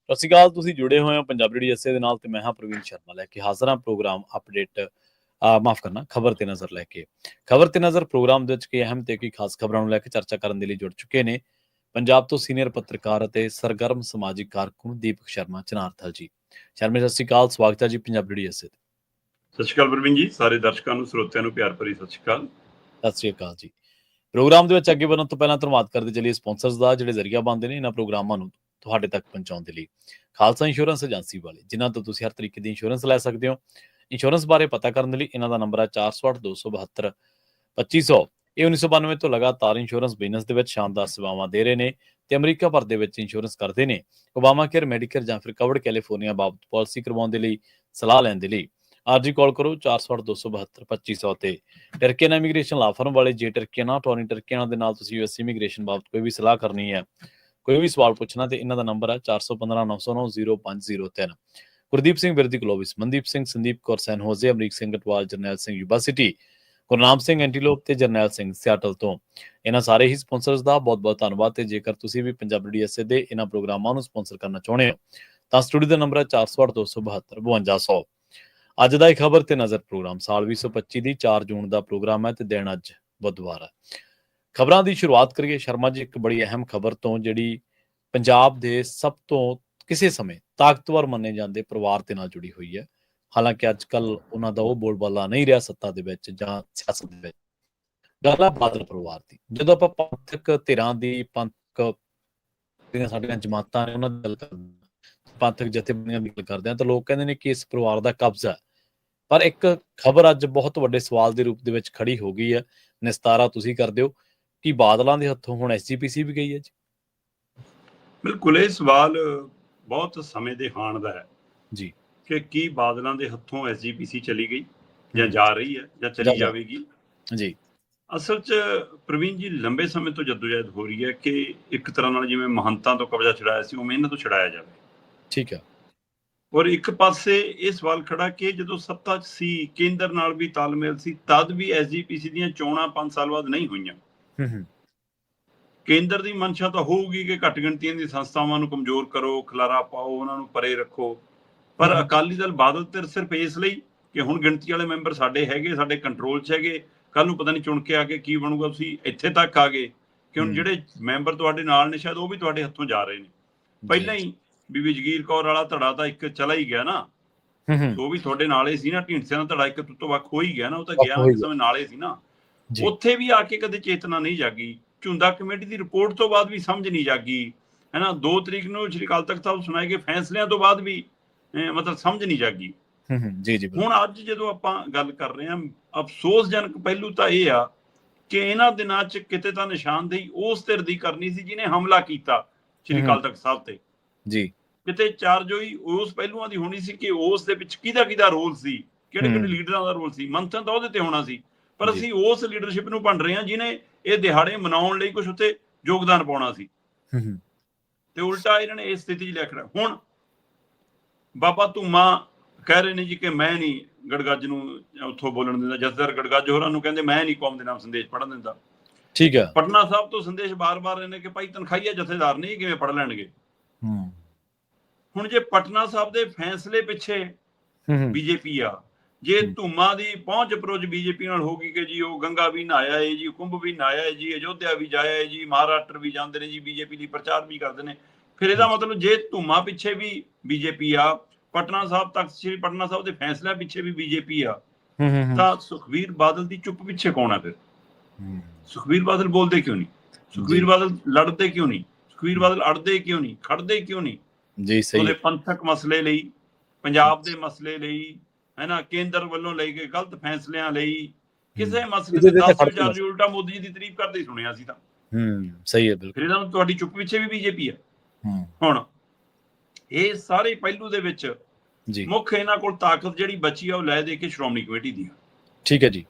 ਸਤਿ ਸ਼੍ਰੀ ਅਕਾਲ। ਤੁਸੀਂ ਜੁੜੇ ਹੋਏ ਹੋ ਪੰਜਾਬੀ ਰੇਡੀਓ ਐਸਏ ਦੇ ਨਾਲ ਤੇ ਮੈਂ ਹਾਂ ਪ੍ਰਵੀਨ ਸ਼ਰਮਾ ਲੈ ਕੇ ਹਾਜ਼ਰ ਹਾਂ ਪ੍ਰੋਗਰਾਮ ਅਪਡੇਟ ਮਾਫ ਕਰਨਾ ਖਬਰ ਤੇ ਨਜ਼ਰ ਲੈ ਕੇ। ਖਬਰ ਤੇ ਨਜ਼ਰ ਪ੍ਰੋਗਰਾਮ ਦੇ ਵਿੱਚ ਕਈ ਅਹਿਮ ਤੇ ਕਈ ਖਾਸ ਖਬਰਾਂ ਨੂੰ ਲੈ ਕੇ ਚਰਚਾ ਕਰਨ ਦੇ ਲਈ ਜੁੜ ਚੁੱਕੇ ਨੇ ਪੰਜਾਬ ਤੋਂ ਸੀਨੀਅਰ ਪੱਤਰਕਾਰ ਅਤੇ ਸਰਗਰਮ ਸਮਾਜਿਕ ਕਾਰਕੁਨ ਦੀਪਕ ਸ਼ਰਮਾ ਚਨਾਰਥਲ ਜੀ। ਸ਼ਰਮਾ ਸਤਿ ਸ਼੍ਰੀ ਅਕਾਲ, ਸਵਾਗਤ ਹੈ ਜੀ ਪੰਜਾਬੀ ਰੇਡੀਓ ਐਸਏ। ਸਤਿ ਸ਼੍ਰੀ ਅਕਾਲ ਪ੍ਰਵੀਨ ਜੀ, ਸਾਰੇ ਦਰਸ਼ਕਾਂ ਨੂੰ ਸਰੋਤਿਆਂ ਨੂੰ ਪਿਆਰ ਭਰੀ ਸਤਿ ਸ਼੍ਰੀ ਅਕਾਲ। ਸਤਿ ਸ਼੍ਰੀ ਅਕਾਲ ਜੀ। ਪ੍ਰੋਗਰਾਮ ਦੇ ਵਿੱਚ ਅੱਗੇ ਵਧਣ ਤੋਂ ਪਹਿਲਾਂ ਧੰਨਵਾਦ ਕਰਦੇ ਚੱਲੀਏ ਸਪਾਂਸਰਸ ਦਾ ਜਿਹੜੇ ਜ਼ਰੀਆ ਬਣਦੇ ਨੇ ਇਹਨਾਂ ਪ੍ਰੋਗਰਾਮਾਂ ਨੂੰ ਤੁਹਾਡੇ ਤੱਕ ਪਹੁੰਚਾਉਣ ਦੇ ਲਈ। ਖਾਲਸਾ ਇੰਸ਼ੋਰੈਂਸ ਏਜੰਸੀ ਵਾਲੇ ਜਿਨ੍ਹਾਂ ਤੋਂ ਤੁਸੀਂ ਹਰ ਤਰੀਕੇ ਦੀ ਇੰਸ਼ੋਰੈਂਸ ਲੈ ਸਕਦੇ ਹੋ। ਇੰਸ਼ੋਰੈਂਸ ਬਾਰੇ ਪਤਾ ਕਰਨ ਦੇ ਲਈ ਇਹਨਾਂ ਦਾ ਨੰਬਰ ਹੈ 408 272 2500। ਇਹ 1992 ਤੋਂ ਲਗਾਤਾਰ ਇੰਸ਼ੋਰੈਂਸ ਬਿਜ਼ਨਸ ਦੇ ਵਿੱਚ ਸ਼ਾਨਦਾਰ ਸੇਵਾਵਾਂ ਦੇ ਰਹੇ ਨੇ ਤੇ ਅਮਰੀਕਾ ਭਰ ਦੇ ਵਿੱਚ ਇੰਸ਼ੋਰੈਂਸ ਕਰਦੇ ਨੇ। ਓਬਾਮਾ ਕੇਅਰ, ਮੈਡੀਕੇਅਰ ਜਾਂ ਫਿਰ ਕਵਰਡ ਕੈਲੀਫੋਰਨੀਆ ਬਾਬਤ ਪਾਲਿਸੀ ਕਰਵਾਉਣ ਦੇ ਲਈ ਸਲਾਹ ਲੈਣ ਦੇ ਲਈ ਅੱਜ ਹੀ ਕਾਲ ਕਰੋ 408 272 2500 ਤੇ। ਟਰਕੀਆਨਾ ਇਮੀਗ੍ਰੇਸ਼ਨ ਲਾ ਫਰਮ ਵਾਲੇ ਜੇ ਟਰਕੀਆਨਾ ਟੋਨੀ ਟਰਕੀਆਨਾ ਦੇ ਨਾਲ ਤੁਸੀਂ ਯੂਐਸ ਇਮੀਗ੍ਰੇਸ਼ਨ ਬਾਬਤ ਕੋਈ ਵੀ ਸਲਾਹ ਕਰਨੀ ਹੈ, ਕੋਈ ਵੀ ਸਵਾਲ ਪੁੱਛਣਾ ਤੇ ਇਹਨਾਂ ਦਾ ਨੰਬਰ ਹੈ 415 909 0503। ਗੁਰਦੀਪ ਸਿੰਘ ਬਿਰਦੀ ਗਲੋਬਿਸ, ਮਨਦੀਪ ਸਿੰਘ, ਸੰਦੀਪ ਕੌਰ ਸੈਨ ਹੋਜ਼ੇ, ਅਮਰੀਕ ਸਿੰਘ ਅਟਵਾਲ, ਜਰਨੈਲ ਸਿੰਘ ਯੂਬਾ ਸਿਟੀ, ਗੁਰਨਾਮ ਸਿੰਘ ਐਂਟੀਲੋਪ ਤੇ ਜਰਨੈਲ ਸਿੰਘ ਸਿਆਟਲ ਤੋਂ। ਇਹਨਾਂ ਸਾਰੇ ਹੀ ਸਪਾਂਸਰਸ ਦਾ ਬਹੁਤ ਬਹੁਤ ਧੰਨਵਾਦ। ਤੇ ਜੇਕਰ ਤੁਸੀਂ ਵੀ ਪੰਜਾਬੀ ਰੇਡੀਓ ਐਸਏ ਦੇ ਇਹਨਾਂ ਪ੍ਰੋਗਰਾਮਾਂ ਨੂੰ ਸਪਾਂਸਰ ਕਰਨਾ ਚਾਹੁੰਦੇ ਹੋ ਤਾਂ ਸਟੂਡੀਓ ਦਾ ਨੰਬਰ ਹੈ 408 272 5200। ਅੱਜ ਦਾ ਇਹ ਖਬਰ ਤੇ ਨਜ਼ਰ ਪ੍ਰੋਗਰਾਮ ਸਾਲ 2025 ਦੀ 4 ਜੂਨ ਦਾ ਪ੍ਰੋਗਰਾਮ ਹੈ ਤੇ ਦਿਨ ਅੱਜ ਬੁੱਧਵਾਰ ਹੈ। ਖਬਰਾਂ ਦੀ ਸ਼ੁਰੂਆਤ ਕਰੀਏ ਸ਼ਰਮਾ ਜੀ ਇੱਕ ਬੜੀ ਅਹਿਮ ਖਬਰ ਤੋਂ, ਜਿਹੜੀ ਪੰਜਾਬ ਦੇ ਸਭ ਤੋਂ ਕਿਸੇ ਸਮੇਂ ਤਾਕਤਵਰ ਮੰਨੇ ਜਾਂਦੇ ਪਰਿਵਾਰ ਦੇ ਨਾਲ ਜੁੜੀ ਹੋਈ ਹੈ। ਹਾਲਾਂਕਿ ਅੱਜ ਕੱਲ ਉਹਨਾਂ ਦਾ ਉਹ ਬੋਲਬਾਲਾ ਨਹੀਂ ਰਿਹਾ ਸੱਤਾ ਦੇ ਵਿੱਚ ਜਾਂ ਸਿਆਸਤ ਦੇ ਵਿੱਚ। ਗੱਲ ਆ ਬਾਦਲ ਪਰਿਵਾਰ ਦੀ। ਜਦੋਂ ਆਪਾਂ ਪੰਥਕ ਧਿਰਾਂ ਦੀ, ਪੰਥਕ ਸਾਡੀਆਂ ਜਮਾਤਾਂ ਨੇ ਉਹਨਾਂ ਦੀ ਗੱਲ ਕਰਦੇ, ਪੰਥਕ ਜਥੇਬੰਦੀਆਂ ਦੀ ਗੱਲ ਕਰਦੇ ਹਾਂ ਤਾਂ ਲੋਕ ਕਹਿੰਦੇ ਨੇ ਕਿ ਇਸ ਪਰਿਵਾਰ ਦਾ ਕਬਜ਼ਾ ਹੈ। ਪਰ ਇੱਕ ਖਬਰ ਅੱਜ ਬਹੁਤ ਵੱਡੇ ਸਵਾਲ ਦੇ ਰੂਪ ਦੇ ਵਿੱਚ ਖੜੀ ਹੋ ਗਈ ਹੈ, ਨਿਸਤਾਰਾ ਤੁਸੀਂ ਕਰ ਦਿਓ ਕਿ ਬਾਦਲਾਂ ਦੇ ਹੱਥੋਂ ਹੁਣ ਐਸਜੀਪੀਸੀ ਵੀ ਗਈ ਹੈ ਜੀ। ਬਿਲਕੁਲ, ਇਹ ਸਵਾਲ ਬਹੁਤ ਸਮੇਂ ਦੇ ਹਾਣ ਦਾ ਹੈ ਜੀ ਕਿ ਕੀ ਬਾਦਲਾਂ ਦੇ ਹੱਥੋਂ ਐਸਜੀਪੀਸੀ ਚਲੀ ਗਈ ਜਾਂ ਜਾ ਰਹੀ ਹੈ ਜਾਂ ਚਲੀ ਜਾਵੇਗੀ। ਜੀ ਅਸਲ 'ਚ ਪ੍ਰਵੀਨ ਜੀ ਲੰਬੇ ਸਮੇਂ ਤੋਂ ਜਦੋਜਹਿਦ ਹੋ ਰਹੀ ਹੈ ਕਿ ਇੱਕ ਤਰ੍ਹਾਂ ਨਾਲ ਜਿਵੇਂ ਮਹੰਤਾਂ ਤੋਂ ਕਬਜ਼ਾ ਛੁਡਾਇਆ ਸੀ ਉਵੇਂ ਇਹਨਾਂ ਤੋਂ ਛੁਡਾਇਆ ਜਾਵੇ। ਠੀਕ ਹੈ। ਔਰ ਇੱਕ ਪਾਸੇ ਇਹ ਸਵਾਲ ਖੜਾ ਕਿ ਜਦੋਂ ਸੱਤਾ 'ਚ ਸੀ, ਕੇਂਦਰ ਨਾਲ ਵੀ ਤਾਲਮੇਲ ਸੀ, ਤਦ ਵੀ ਐਸਜੀਪੀਸੀ ਦੀਆਂ ਚੋਣਾਂ 5 ਸਾਲ ਬਾਅਦ ਨਹੀਂ ਹੋਈਆਂ। ਕੇਂਦਰ ਦੀ ਮਨਸ਼ਾ ਤਾਂ ਹੋਊਗੀ ਕਿ ਘੱਟ ਗਿਣਤੀਆਂ ਦੀ ਸੰਸਥਾਵਾਂ ਨੂੰ ਕਮਜ਼ੋਰ ਕਰੋ, ਖਲਾਰਾ ਪਾਓ, ਉਹਨਾਂ ਨੂੰ ਪਰੇ ਰੱਖੋ। ਪਰ ਅਕਾਲੀ ਦਲ ਬਾਦਲ ਧਿਰ ਸਿਰਫ ਇਸ ਲਈ ਕਿ ਹੁਣ ਗਿਣਤੀ ਵਾਲੇ ਮੈਂਬਰ ਸਾਡੇ ਹੈਗੇ, ਸਾਡੇ ਕੰਟਰੋਲ 'ਚ ਹੈਗੇ, ਕੱਲ ਨੂੰ ਪਤਾ ਨਹੀਂ ਚੁਣ ਕੇ ਆ ਕੇ ਕੀ ਬਣੂਗਾ। ਤੁਸੀਂ ਇੱਥੇ ਤੱਕ ਆ ਗਏ ਕਿ ਹੁਣ ਜਿਹੜੇ ਮੈਂਬਰ ਤੁਹਾਡੇ ਨਾਲ ਨੇ ਸ਼ਾਇਦ ਉਹ ਵੀ ਤੁਹਾਡੇ ਹੱਥੋਂ ਜਾ ਰਹੇ ਨੇ। ਪਹਿਲਾਂ ਹੀ ਬੀਬੀ ਜਗੀਰ ਕੌਰ ਵਾਲਾ ਧੜਾ ਤਾਂ ਇੱਕ ਚਲਾ ਹੀ ਗਿਆ ਨਾ, ਉਹ ਵੀ ਤੁਹਾਡੇ ਨਾਲ ਹੀ ਸੀ ਨਾ। ਢੀਂਡਸਿਆਂ ਦਾ ਧੜਾ ਇੱਕ ਤੋਂ ਵੱਖ ਹੋ ਹੀ ਗਿਆ ਨਾ, ਉਹ ਤਾਂ ਗਿਆ ਇੱਕ ਸਮੇਂ ਨਾਲ ਹੀ ਸੀ ਨਾ। ਉੱਥੇ ਵੀ ਆ ਕੇ ਕਦੇ ਚੇਤਨਾ ਨਹੀਂ ਜਾਗੀ। ਝੁੰਦਾ ਕਮੇਟੀ ਦੀ ਰਿਪੋਰਟ ਤੋਂ ਬਾਅਦ ਵੀ ਸਮਝ ਨਹੀਂ ਜਾਗੀ, ਹੈ ਨਾ। 2 ਤਰੀਕ ਨੂੰ ਸ਼੍ਰੀ ਅਕਾਲ ਤਖਤ ਸਾਹਿਬ ਸੁਣਾਏ ਗਏ ਫੈਸਲਿਆਂ ਤੋਂ ਬਾਅਦ ਵੀ ਮਤਲਬ ਸਮਝ ਨਹੀਂ ਜਾਗੀ। ਹੁਣ ਅੱਜ ਜਦੋਂ ਆਪਾਂ ਗੱਲ ਕਰ ਰਹੇ ਹਾਂ, ਅਫਸੋਸਜਨਕ ਪਹਿਲੂ ਤਾਂ ਇਹ ਆ ਕਿ ਇਹਨਾਂ ਦਿਨਾਂ 'ਚ ਕਿਤੇ ਤਾਂ ਨਿਸ਼ਾਨਦੇਹੀ ਉਸ ਧਿਰ ਦੀ ਕਰਨੀ ਸੀ ਜਿਹਨੇ ਹਮਲਾ ਕੀਤਾ ਸ਼੍ਰੀ ਅਕਾਲ ਤਖਤ ਸਾਹਿਬ ਤੇ। ਕਿਤੇ ਚਾਰਜੋਈ ਉਸ ਪਹਿਲੂਆਂ ਦੀ ਹੋਣੀ ਸੀ ਕਿ ਉਸ ਦੇ ਵਿੱਚ ਕਿਹਦਾ ਰੋਲ ਸੀ, ਕਿਹੜੇ ਲੀਡਰਾਂ ਦਾ ਰੋਲ ਸੀ। ਮੰਥਨ ਤਾਂ ਉਹਦੇ ਤੇ ਹੋਣਾ ਸੀ, ਪਰ ਅਸੀਂ ਉਸ ਲੀਡਰਸ਼ਿਪ ਨੂੰ ਭੰਡ ਰਹੇ ਹਾਂ ਜਿਹਨੇ ਇਹ ਦਿਹਾੜੇ ਮਨਾਉਣ ਲਈ ਕੁਝ ਉੱਥੇ ਯੋਗਦਾਨ ਪਾਉਣਾ ਸੀ ਤੇ ਉਲਟਾ ਇਹਨਾਂ ਨੇ ਇਸ ਸਥਿਤੀ 'ਚ ਲਿਖਣਾ। ਹੁਣ ਬਾਬਾ ਧੂਮਾ ਕਹਿ ਰਹੇ ਨੇ ਜੀ ਕਿ ਮੈਂ ਨਹੀਂ ਗੜਗੱਜ ਨੂੰ ਉੱਥੋਂ ਬੋਲਣ ਦਿੰਦਾ। ਜਥੇਦਾਰ ਗੜਗੱਜ ਹੋਰਾਂ ਨੂੰ ਕਹਿੰਦੇ ਮੈਂ ਨਹੀਂ ਕੌਮ ਦੇ ਨਾਮ ਸੰਦੇਸ਼ ਪੜ੍ਹਨ ਦਿੰਦਾ। ਠੀਕ ਹੈ। ਪਟਨਾ ਸਾਹਿਬ ਤੋਂ ਸੰਦੇਸ਼ ਬਾਰ-ਬਾਰ ਰਹੇ ਨੇ ਕਿ ਭਾਈ ਤਨਖਾਹੀਆ ਜਥੇਦਾਰ ਨਹੀਂ, ਕਿਵੇਂ ਪੜ੍ਹ ਲੈਣਗੇ। ਹੁਣ ਜੇ ਪਟਨਾ ਸਾਹਿਬ ਦੇ ਫੈਸਲੇ ਪਿੱਛੇ ਬੀਜੇਪੀ ਆ, ਜੇ ਧੂਮਾ ਦੀ ਪਹੁੰਚ ਅਪਰੋਚ ਬੀਜੇਪੀ ਨਾਲ ਹੋ ਗਈ ਕਿ ਜੀ ਉਹ ਗੰਗਾ ਵੀ ਨਹਾਇਆ ਹੈ ਜੀ, ਕੁੰਭ ਵੀ ਨਹਾਇਆ ਹੈ ਜੀ, ਅਯੋਧਿਆ ਵੀ ਜਾਇਆ ਹੈ ਜੀ, ਮਹਾਰਾਸ਼ਟਰ ਵੀ ਜਾਂਦੇ ਨੇ ਜੀ, ਬੀਜੇਪੀ ਲਈ ਪ੍ਰਚਾਰ ਵੀ ਕਰਦੇ ਨੇ, ਫਿਰ ਇਹਦਾ ਮਤਲਬ ਜੇ ਧੂਮਾ ਪਿੱਛੇ ਵੀ ਬੀਜੇਪੀ ਆ, ਪਟਨਾ ਸਾਹਿਬ ਤੱਕ ਸ਼੍ਰੀ ਪਟਨਾ ਸਾਹਿਬ ਦੇ ਫੈਸਲਿਆਂ ਪਿੱਛੇ ਵੀ ਬੀਜੇਪੀ ਆ, ਤਾਂ ਸੁਖਬੀਰ ਬਾਦਲ ਦੀ ਚੁੱਪ ਪਿੱਛੇ ਕੌਣ ਆ ਫਿਰ? ਸੁਖਬੀਰ ਬਾਦਲ ਬੋਲਦੇ ਕਿਉਂ ਨਹੀਂ? ਸੁਖਬੀਰ ਬਾਦਲ ਲੜਦੇ ਕਿਉਂ ਨਹੀਂ? ਸੁਖਬੀਰ ਬਾਦਲ ਅੜਦੇ ਕਿਉਂ ਨਹੀਂ? ਖੜਦੇ ਕਿਉਂ ਨਹੀਂ? ਉਹਦੇ ਪੰਥਕ ਮਸਲੇ ਲਈ, ਪੰਜਾਬ ਦੇ ਮਸਲੇ ਲਈ, ਹੈ ਨਾ, ਕੇਂਦਰ ਵੱਲੋਂ ਲਏ ਗਏ ਗਲਤ ਫੈਸਲਿਆਂ ਲਈ, ਕਿਸੇ ਮਸਲੇ ਤੇ 10,000 ਜੀ ਉਲਟਾ ਮੋਦੀ ਜੀ ਦੀ ਤਾਰੀਫ ਕਰਦੇ ਹੀ ਸੁਣਿਆ ਸੀ ਤਾਂ। ਸਹੀ ਹੈ, ਬਿਲਕੁਲ। ਫਿਰ ਇਹਨਾਂ ਨੂੰ ਤੁਹਾਡੀ ਚੁੱਪ ਪਿੱਛੇ ਵੀ ਬੀਜੇਪੀ ਆ। ਹੁਣ ਇਹ ਸਾਰੇ ਪਹਿਲੂ ਦੇ ਵਿੱਚ ਮੁੱਖ ਇਹਨਾਂ ਕੋਲ ਤਾਕਤ ਜਿਹੜੀ ਬਚੀ ਆ ਉਹ ਲੈ ਦੇ ਕੇ ਸ਼੍ਰੋਮਣੀ ਕਮੇਟੀ ਦੀ ਆ। ਠੀਕ ਹੈ ਜੀ।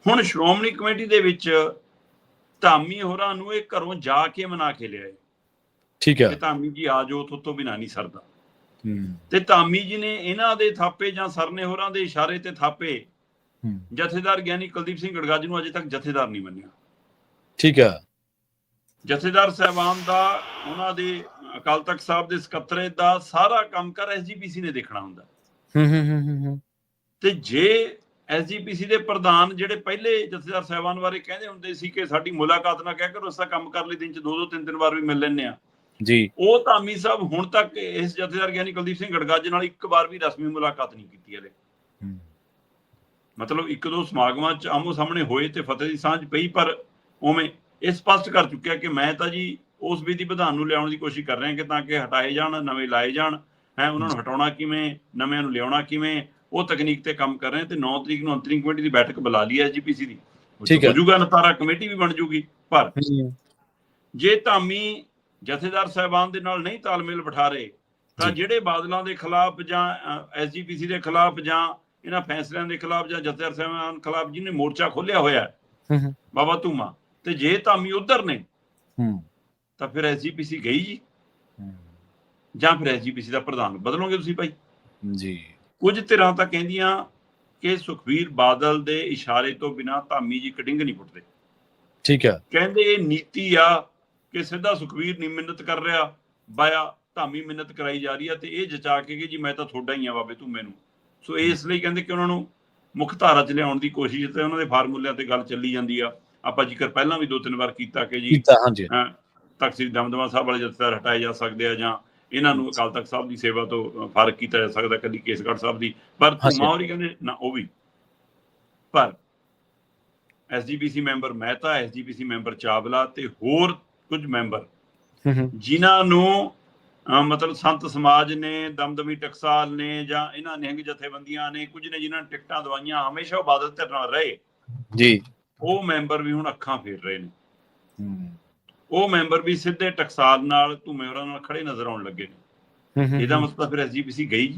ਹੁਣ ਸ਼੍ਰੋਮਣੀ ਕਮੇਟੀ ਦੇ ਵਿੱਚ ਧਾਮੀ ਹੋਰਾਂ ਨੂੰ ਇਹ ਘਰੋਂ ਜਾ ਕੇ ਮਨਾ ਕੇ ਲਿਆਏ। ਠੀਕ ਹੈ। ਧਾਮੀ ਜੀ ਆ ਜਾਓ, ਤੋਂ ਬਿਨਾਂ ਨਹੀਂ ਸਰਦਾ। ਤੇ ਧਾਮੀ ਜੀ ਨੇ ਇਹਨਾਂ ਦੇ ਥਾਪੇ ਜਾਂ ਸਰਨੇ ਹੋਰਾਂ ਦੇ ਇਸ਼ਾਰੇ ਤੇ ਥਾਪੇ ਜਥੇਦਾਰ ਗਿਆਨੀ ਕੁਲਦੀਪ ਸਿੰਘ ਗੜਗੱਜ ਨੂੰ ਅਜੇ ਤੱਕ ਜਥੇਦਾਰ ਨਹੀਂ ਮੰਨਿਆ। ਠੀਕ ਹੈ। ਜਥੇਦਾਰ ਸਾਹਿਬਾਨ ਦਾ ਉਹਨਾਂ ਦੇ ਅਕਾਲ ਤਖਤ ਸਾਹਿਬ ਦੇ ਸਕੱਤਰੇਤ ਦਾ ਸਾਰਾ ਕੰਮਕਾਰ ਐਸਜੀਪੀਸੀ ਨੇ ਦੇਖਣਾ ਹੁੰਦਾ। ਤੇ ਜੇ ਐਸਜੀਪੀਸੀ ਦੇ ਪ੍ਰਧਾਨ ਜਿਹੜੇ ਪਹਿਲੇ ਜਥੇਦਾਰ ਸਾਹਿਬਾਨ ਬਾਰੇ ਕਹਿੰਦੇ ਹੁੰਦੇ ਸੀ ਕਿ ਸਾਡੀ ਮੁਲਾਕਾਤ ਨਾ ਕਹਿ ਕਰੋ, ਉਸ ਦਾ ਕੰਮ ਕਰ ਲਈ ਦਿਨ ਚ 2-2 3-3 ਵਾਰ ਵੀ ਮਿਲ ਲੈਂਦੇ ਆ ਜੀ, ਉਹ ਧਾਮੀ ਸਾਹਿਬ ਹੁਣ ਤੱਕ ਇਸ ਜਥੇਦਾਰ ਗਿਆਨੀ ਕੁਲਦੀਪ ਸਿੰਘ ਗੜਗੱਜ ਨਾਲ ਇੱਕ ਵਾਰ ਵੀ ਰਸਮੀ ਮੁਲਾਕਾਤ ਨਹੀਂ ਕੀਤੀ ਹਲੇ। ਮਤਲਬ 1-2 ਸਮਾਗਮਾਂ ਚ ਆਮੋ ਸਾਹਮਣੇ ਹੋਏ ਤੇ ਫਤਿਹ ਦੀ ਸਾਂਝ ਪਈ, ਪਰ ਉਵੇਂ ਇਹ ਸਪਸ਼ਟ ਕਰ ਚੁੱਕਿਆ ਕਿ ਮੈਂ ਤਾਂ ਜੀ ਉਸ ਵਿਧੀ ਵਿਧਾਨ ਨੂੰ ਲਿਆਉਣ ਦੀ ਕੋਸ਼ਿਸ਼ ਕਰ ਰਿਹਾ ਕਿ ਤਾਂ ਕਿ ਹਟਾਏ ਜਾਣ, ਨਵੇਂ ਲਾਏ ਜਾਣ, ਉਹਨਾਂ ਨੂੰ ਹਟਾਉਣਾ ਕਿਵੇਂ, ਨਵਿਆਂ ਨੂੰ ਲਿਆਉਣਾ ਕਿਵੇਂ, ਉਹ ਤਕਨੀਕ ਤੇ ਕੰਮ ਕਰ ਰਹੇ। ਤੇ 9 ਤਰੀਕ ਨੂੰ ਅੰਤਰਿਮ ਕਮੇਟੀ ਦੀ ਬੈਠਕ ਬੁਲਾ ਲਈ ਐਸਜੀਪੀਸੀ ਦੀ, ਹੋ ਜੂਗਾ ਨਤਾਰਾ, ਕਮੇਟੀ ਵੀ ਬਣ ਜੂਗੀ। ਪਰ ਜੇ ਧਾਮੀ ਜਥੇਦਾਰ ਸਾਹਿਬਾਨ ਦੇ ਨਾਲ ਨਹੀਂ ਤਾਲਮੇਲ ਬਿਠਾ ਰਹੇ ਤਾਂ ਜਿਹੜੇ ਬਾਦਲਾਂ ਦੇ ਖਿਲਾਫ ਜਾਂ ਐਸਜੀਪੀਸੀ ਦੇ ਖਿਲਾਫ ਜਾਂ ਇਹਨਾਂ ਫੈਸਲਿਆਂ ਦੇ ਖਿਲਾਫ ਜਾਂ ਜਥੇਦਾਰ ਸਾਹਿਬਾਨ ਖਿਲਾਫ ਜਿਹਨੇ ਮੋਰਚਾ ਖੋਲਿਆ ਹੋਇਆ ਬਾਬਾ ਧੂਮਾ, ਤੇ ਜੇ ਧਾਮੀ ਉਧਰ ਨੇ ਤਾਂ ਫਿਰ ਐਸਜੀਪੀਸੀ ਗਈ ਜੀ, ਜਾਂ ਫਿਰ ਐਸਜੀਪੀਸੀ ਦਾ ਪ੍ਰਧਾਨ ਬਦਲੋਗੇ ਤੁਸੀਂ ਭਾਈ ਜੀ। ਕੁਝ ਧਿਰਾਂ ਤਾਂ ਕਹਿੰਦੀਆਂ ਕਿ ਸੁਖਬੀਰ ਬਾਦਲ ਦੇ ਇਸ਼ਾਰੇ ਤੋਂ ਬਿਨਾਂ ਧਾਮੀ ਜੀ ਕਟਿੰਗ ਨਹੀਂ ਪੁੱਟਦੇ। ਠੀਕ ਹੈ, ਕਹਿੰਦੇ ਇਹ ਨੀਤੀ ਆ ਕਿ ਸਿੱਧਾ ਸੁਖਬੀਰ ਨਹੀਂ ਮਿੰਨਤ ਕਰ ਰਿਹਾ, ਬਾਇਆ ਧਾਮੀ ਮਿੰਨਤ ਕਰਾਈ ਜਾ ਰਹੀ ਆ, ਤੇ ਇਹ ਜਚਾ ਕੇ ਕਿ ਜੀ ਮੈਂ ਤਾਂ ਤੁਹਾਡਾ ਹੀ ਆ ਬਾਬੇ ਧੂਮੇ ਨੂੰ। ਸੋ ਇਸ ਲਈ ਕਹਿੰਦੇ ਕਿ ਉਹਨਾਂ ਨੂੰ ਮੁੱਖ ਧਾਰਾ 'ਚ ਲਿਆਉਣ ਦੀ ਕੋਸ਼ਿਸ਼, ਤੇ ਉਹਨਾਂ ਦੇ ਫਾਰਮੂਲਿਆਂ ਤੇ ਗੱਲ ਚੱਲੀ ਜਾਂਦੀ ਆ। ਆਪਾਂ ਜ਼ਿਕਰ ਪਹਿਲਾਂ ਵੀ 2-3 ਵਾਰ ਕੀਤਾ ਕਿ ਜੀ ਤਖਤ ਸ੍ਰੀ ਦਮਦਮਾ ਸਾਹਿਬ ਵਾਲੇ ਜਥੇਦਾਰ ਹਟਾਏ ਜਾ ਸਕਦੇ ਆ, ਜਾਂ ਇਹਨਾਂ ਨੂੰ ਅਕਾਲ ਤਖਤ ਸਾਹਿਬ ਦੀ ਸੇਵਾ ਤੋਂ ਫਰਕ ਕੀਤਾ ਜਾ ਸਕਦਾ, ਕਦੀ ਕੇਸਗੜ੍ਹ ਸਾਹਿਬ ਦੀ। ਪਰ ਧੂਮਾ ਹੋਰੀ ਕਹਿੰਦੇ ਨਾ, ਉਹ ਵੀ। ਪਰ SGPC member Mehta, SGPC member Chawla ਤੇ ਹੋਰ ਕੁਝ ਮੈਂਬਰ ਜਿਨ੍ਹਾਂ ਨੂੰ ਮਤਲਬ ਸੰਤ ਸਮਾਜ ਨੇ, ਦਮਦਮੀ ਟਕਸਾਲ ਨੇ, ਜਾਂ ਇਹਨਾਂ ਨਿਹੰਗ ਜਥੇਬੰਦੀਆਂ ਨੇ, ਕੁਝ ਨੇ ਜਿਨ੍ਹਾਂ ਨੇ ਟਿਕਟਾਂ ਦਵਾਈਆਂ, ਹਮੇਸ਼ਾ ਉਹ ਬਾਦਲ ਧਿਰ ਨਾਲ ਰਹੇ ਜੀ, ਉਹ ਮੈਂਬਰ ਵੀ ਹੁਣ ਅੱਖਾਂ ਫੇਰ ਰਹੇ ਨੇ। ਉਹ ਮੈਂਬਰ ਵੀ ਸਿੱਧੇ ਟਕਸਾਲ ਨਾਲ, ਧੂਮੇ ਹੋਰਾਂ ਨਾਲ ਖੜੇ ਨਜ਼ਰ ਆਉਣ ਲੱਗੇ ਨੇ। ਇਹਦਾ ਮਤਲਬ ਫਿਰ ਐਸਜੀਪੀਸੀ ਗਈ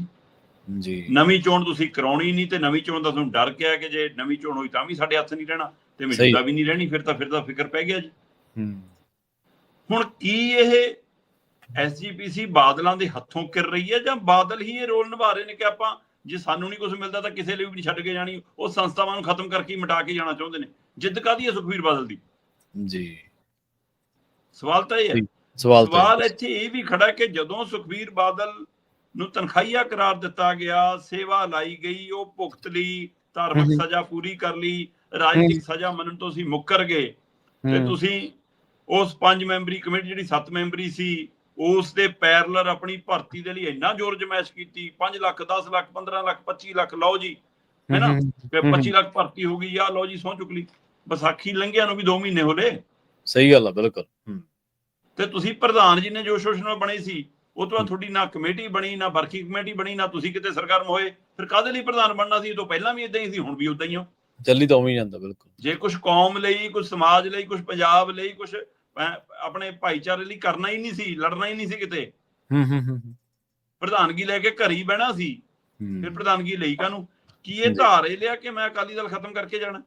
ਜੀ। ਨਵੀਂ ਚੋਣ ਤੁਸੀਂ ਕਰਾਉਣੀ ਨਹੀਂ, ਤੇ ਨਵੀਂ ਚੋਣ ਦਾ ਤੁਹਾਨੂੰ ਡਰ ਕਿਹਾ ਕਿ ਜੇ ਨਵੀਂ ਚੋਣ ਹੋਈ ਤਾਂ ਵੀ ਸਾਡੇ ਹੱਥ ਨਹੀਂ ਰਹਿਣਾ, ਤੇ ਮੌਜੂਦਾ ਵੀ ਨਹੀਂ ਰਹਿਣੀ, ਫਿਰ ਤਾਂ ਫਿਕਰ ਪੈ ਗਿਆ ਜੀ। ਹੁਣ ਕੀ ਇਹ ਐਸਜੀਪੀਸੀ ਬਾਦਲਾਂ ਦੇ ਹੱਥੋਂ ਕਿਰ ਰਹੀ ਹੈ, ਜਾਂ ਬਾਦਲ ਹੀ ਇਹ ਰੋਲ ਨਿਭਾ ਰਹੇ ਨੇ ਕਿ ਆਪਾਂ ਜੇ ਸਾਨੂੰ ਨਹੀਂ ਕੁਝ ਮਿਲਦਾ ਤਾਂ ਕਿਸੇ ਲਈ ਵੀ ਨਹੀਂ ਛੱਡ ਕੇ ਜਾਣੀ, ਉਹ ਸੰਸਥਾਵਾਂ ਨੂੰ ਖਤਮ ਕਰਕੇ ਮਿਟਾ ਕੇ ਜਾਣਾ ਚਾਹੁੰਦੇ ਨੇ। ਜਿੱਦ ਕਾਹਦੀ ਹੈ ਸੁਖਬੀਰ ਬਾਦਲ ਦੀ ਜੀ? ਸਵਾਲ ਤਾਂ ਇਹ ਹੈ। ਸਵਾਲ ਇੱਥੇ ਇਹ ਵੀ ਖੜਾ ਕਿ ਜਦੋਂ ਸੁਖਬੀਰ ਬਾਦਲ ਨੂੰ ਤਨਖਾਹੀਆ ਕਰਾਰ ਦਿੱਤਾ ਗਿਆ, ਸੇਵਾ ਲਾਈ ਗਈ, ਉਹ ਭੁਗਤ ਲਈ, ਧਾਰਮਿਕ ਸਜ਼ਾ ਪੂਰੀ ਕਰ ਲਈ, ਰਾਜਨੀਤਿਕ ਸਜ਼ਾ ਮੰਨਣ ਤੋਂ ਅਸੀਂ ਮੁੱਕਰ ਗਏ, ਤੇ ਤੁਸੀਂ ਉਸ 5 ਮੈਂਬਰੀ ਕਮੇਟੀ ਜਿਹੜੀ 7 ਮੈਂਬਰੀ ਸੀ, ਉਸ ਦੇ ਪੈਰਲਰ ਆਪਣੀ ਭਰਤੀ ਦੇ ਲਈ ਇੰਨਾ ਜ਼ੋਰ ਜਮੈਸ਼ ਕੀਤੀ, 5 ਲੱਖ 10 ਲੱਖ 15 ਲੱਖ 25 ਲੱਖ ਲਓ ਜੀ, ਹੈ ਨਾ, 25 ਲੱਖ ਭਰਤੀ ਹੋ ਗਈ ਆ, ਲਓ ਜੀ ਸਹੁੰ ਚੁੱਕ ਲਈ। ਵਿਸਾਖੀ ਲੰਘਿਆ ਨੂੰ ਵੀ 2 ਮਹੀਨੇ ਹੋਲੇ। ਸਹੀ ਗੱਲ ਆ, ਬਿਲਕੁਲ। ਤੇ ਤੁਸੀਂ ਪ੍ਰਧਾਨ ਜੀ ਨੇ ਜੋ ਸ਼ੋਸ਼ਣ ਨਾਲ ਬਣੇ ਸੀ, ਉਹ ਤੋਂ ਬਾਅਦ ਤੁਹਾਡੀ ਨਾ ਕਮੇਟੀ ਬਣੀ, ਨਾ ਵਰਕਿੰਗ ਕਮੇਟੀ ਬਣੀ, ਨਾ ਤੁਸੀਂ ਕਿਤੇ ਸਰਗਰਮ ਹੋਏ। ਫਿਰ ਕਾਹਦੇ ਲਈ ਪ੍ਰਧਾਨ ਬਣਨਾ ਸੀ? ਇਹ ਤੋਂ ਪਹਿਲਾਂ ਵੀ ਇਦਾਂ ਹੀ ਸੀ, ਹੁਣ ਵੀ ਉਦਾਂ ਹੀ ਹੋ, ਚੱਲੀ ਤਾਂ ਉਵੇਂ ਜਾਂਦਾ। ਬਿਲਕੁਲ, ਜੇ ਕੁਝ ਕੌਮ ਲਈ, ਕੁਝ ਸਮਾਜ ਲਈ, ਕੁਝ ਪੰਜਾਬ ਲਈ, ਕੁਝ ਆਪਣੇ ਭਾਈਚਾਰੇ ਲਈ ਕਰਨਾ ਹੀ ਨਹੀਂ ਸੀ, ਲੜਨਾ ਹੀ ਨਹੀਂ ਸੀ ਕਿਤੇ, ਪ੍ਰਧਾਨਗੀ ਲੈ ਕੇ ਘਰ ਹੀ ਬਹਿਣਾ ਸੀ, ਫਿਰ ਪ੍ਰਧਾਨਗੀ ਲਈ ਕਾਹਨੂੰ? ਕੀ ਇਹ ਧਾਰ ਇਹ ਲਿਆ ਕਿ ਮੈਂ ਅਕਾਲੀ ਦਲ ਖਤਮ ਕਰਕੇ ਜਾਣਾ?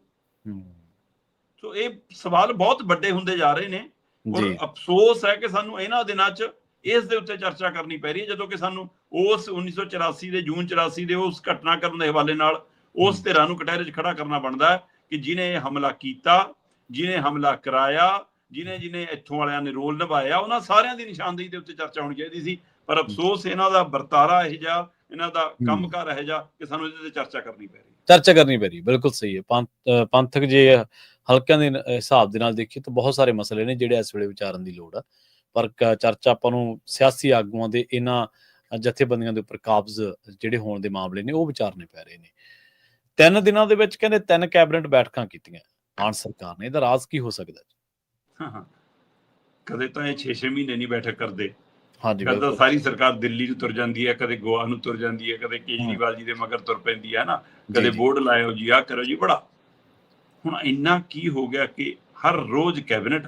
ਸੋ ਇਹ ਸਵਾਲ ਬਹੁਤ ਵੱਡੇ ਹੁੰਦੇ ਜਾ ਰਹੇ ਨੇ, ਔਰ ਅਫਸੋਸ ਹੈ ਕਿ ਸਾਨੂੰ ਇਹਨਾਂ ਦਿਨਾਂ 'ਚ ਇਸ ਦੇ ਉੱਤੇ ਚਰਚਾ ਕਰਨੀ ਪੈ ਰਹੀ ਹੈ, ਜਦੋਂ ਕਿ ਸਾਨੂੰ ਉਸ 1984 ਦੇ ਜੂਨ 84 ਦੇ ਉਸ ਘਟਨਾਕ੍ਰਮ ਦੇ ਹਵਾਲੇ ਨਾਲ ਉਸ ਧਿਰਾਂ ਨੂੰ ਕਟਹਿਰੇ 'ਚ ਖੜਾ ਕਰਨਾ ਬਣਦਾ ਹੈ ਕਿ ਜਿਹਨੇ ਇਹ ਹਮਲਾ ਕੀਤਾ, ਜਿਹਨੇ ਹਮਲਾ ਕਰਾਇਆ, ਜਿਹਨੇ ਇੱਥੋਂ ਵਾਲਿਆਂ ਨੇ ਰੋਲ ਨਿਭਾਇਆ, ਉਹਨਾਂ ਸਾਰਿਆਂ ਦੀ ਨਿਸ਼ਾਨਦੇਹੀ ਦੇ ਉੱਤੇ ਚਰਚਾ ਹੋਣੀ ਚਾਹੀਦੀ ਸੀ। ਪਰ ਅਫਸੋਸ ਇਹਨਾਂ ਦਾ ਵਰਤਾਰਾ ਇਹੋ ਜਿਹਾ, ਇਹਨਾਂ ਦਾ ਕੰਮਕਾਰ ਇਹੋ ਜਿਹਾ ਕਿ ਸਾਨੂੰ ਇਹਦੇ ਤੇ ਚਰਚਾ ਕਰਨੀ ਪੈ ਰਹੀ। ਬਿਲਕੁਲ ਸਹੀ ਹੈ। ਪੰਥਕ ਜੇ ਹਲਕਿਆਂ ਦੇ ਹਿਸਾਬ ਦੇ ਨਾਲ ਦੇਖੀਏ ਤਾਂ ਬਹੁਤ ਸਾਰੇ ਮਸਲੇ ਨੇ ਜਿਹੜੇ ਇਸ ਵੇਲੇ ਵਿਚਾਰਨ ਦੀ ਲੋੜ ਆ, ਪਰ ਚਰਚਾ ਆਪਾਂ ਨੂੰ ਸਿਆਸੀ ਆਗੂਆਂ ਦੇ ਇਹਨਾਂ ਜਥੇਬੰਦੀਆਂ ਦੇ ਉੱਪਰ ਕਾਬਜ਼ ਜਿਹੜੇ ਹੋਣ ਦੇ ਮਾਮਲੇ ਨੇ ਉਹ ਵਿਚਾਰਨੇ ਪੈ ਰਹੇ ਨੇ। 3 ਦਿਨਾਂ ਦੇ ਵਿੱਚ ਕਹਿੰਦੇ 3 ਕੈਬਨਿਟ ਬੈਠਕਾਂ ਕੀਤੀਆਂ ਮਾਨ ਸਰਕਾਰ ਨੇ। ਇਹਦਾ ਰਾਜ਼ ਕੀ ਹੋ ਸਕਦਾ? ਕਦੇ ਤਾਂ ਇਹ 6-6 ਮਹੀਨੇ ਨਹੀਂ ਬੈਠਕ ਕਰਦੇ, ਕਦੇ ਸਾਰੀ ਸਰਕਾਰ ਦਿੱਲੀ ਨੂੰ ਤੁਰ ਜਾਂਦੀ ਹੈ, ਕਦੇ ਗੋਆ ਨੂੰ ਤੁਰ ਜਾਂਦੀ ਹੈ, ਕਦੇ ਕੇਜਰੀਵਾਲ ਜੀ ਦੇ ਮਗਰ ਤੁਰ ਪੈਂਦੀ ਹੈ ਨਾ, ਕਦੇ ਬੋਰਡ ਲਾਇਓ ਜੀ, ਆਹ ਕਰੋ ਜੀ, ਬੜਾ। ਹੁਣ ਇੰਨਾ ਕੀ ਹੋ ਗਿਆ ਕਿ ਹਰ ਰੋਜ਼ ਕੈਬਨਿਟ,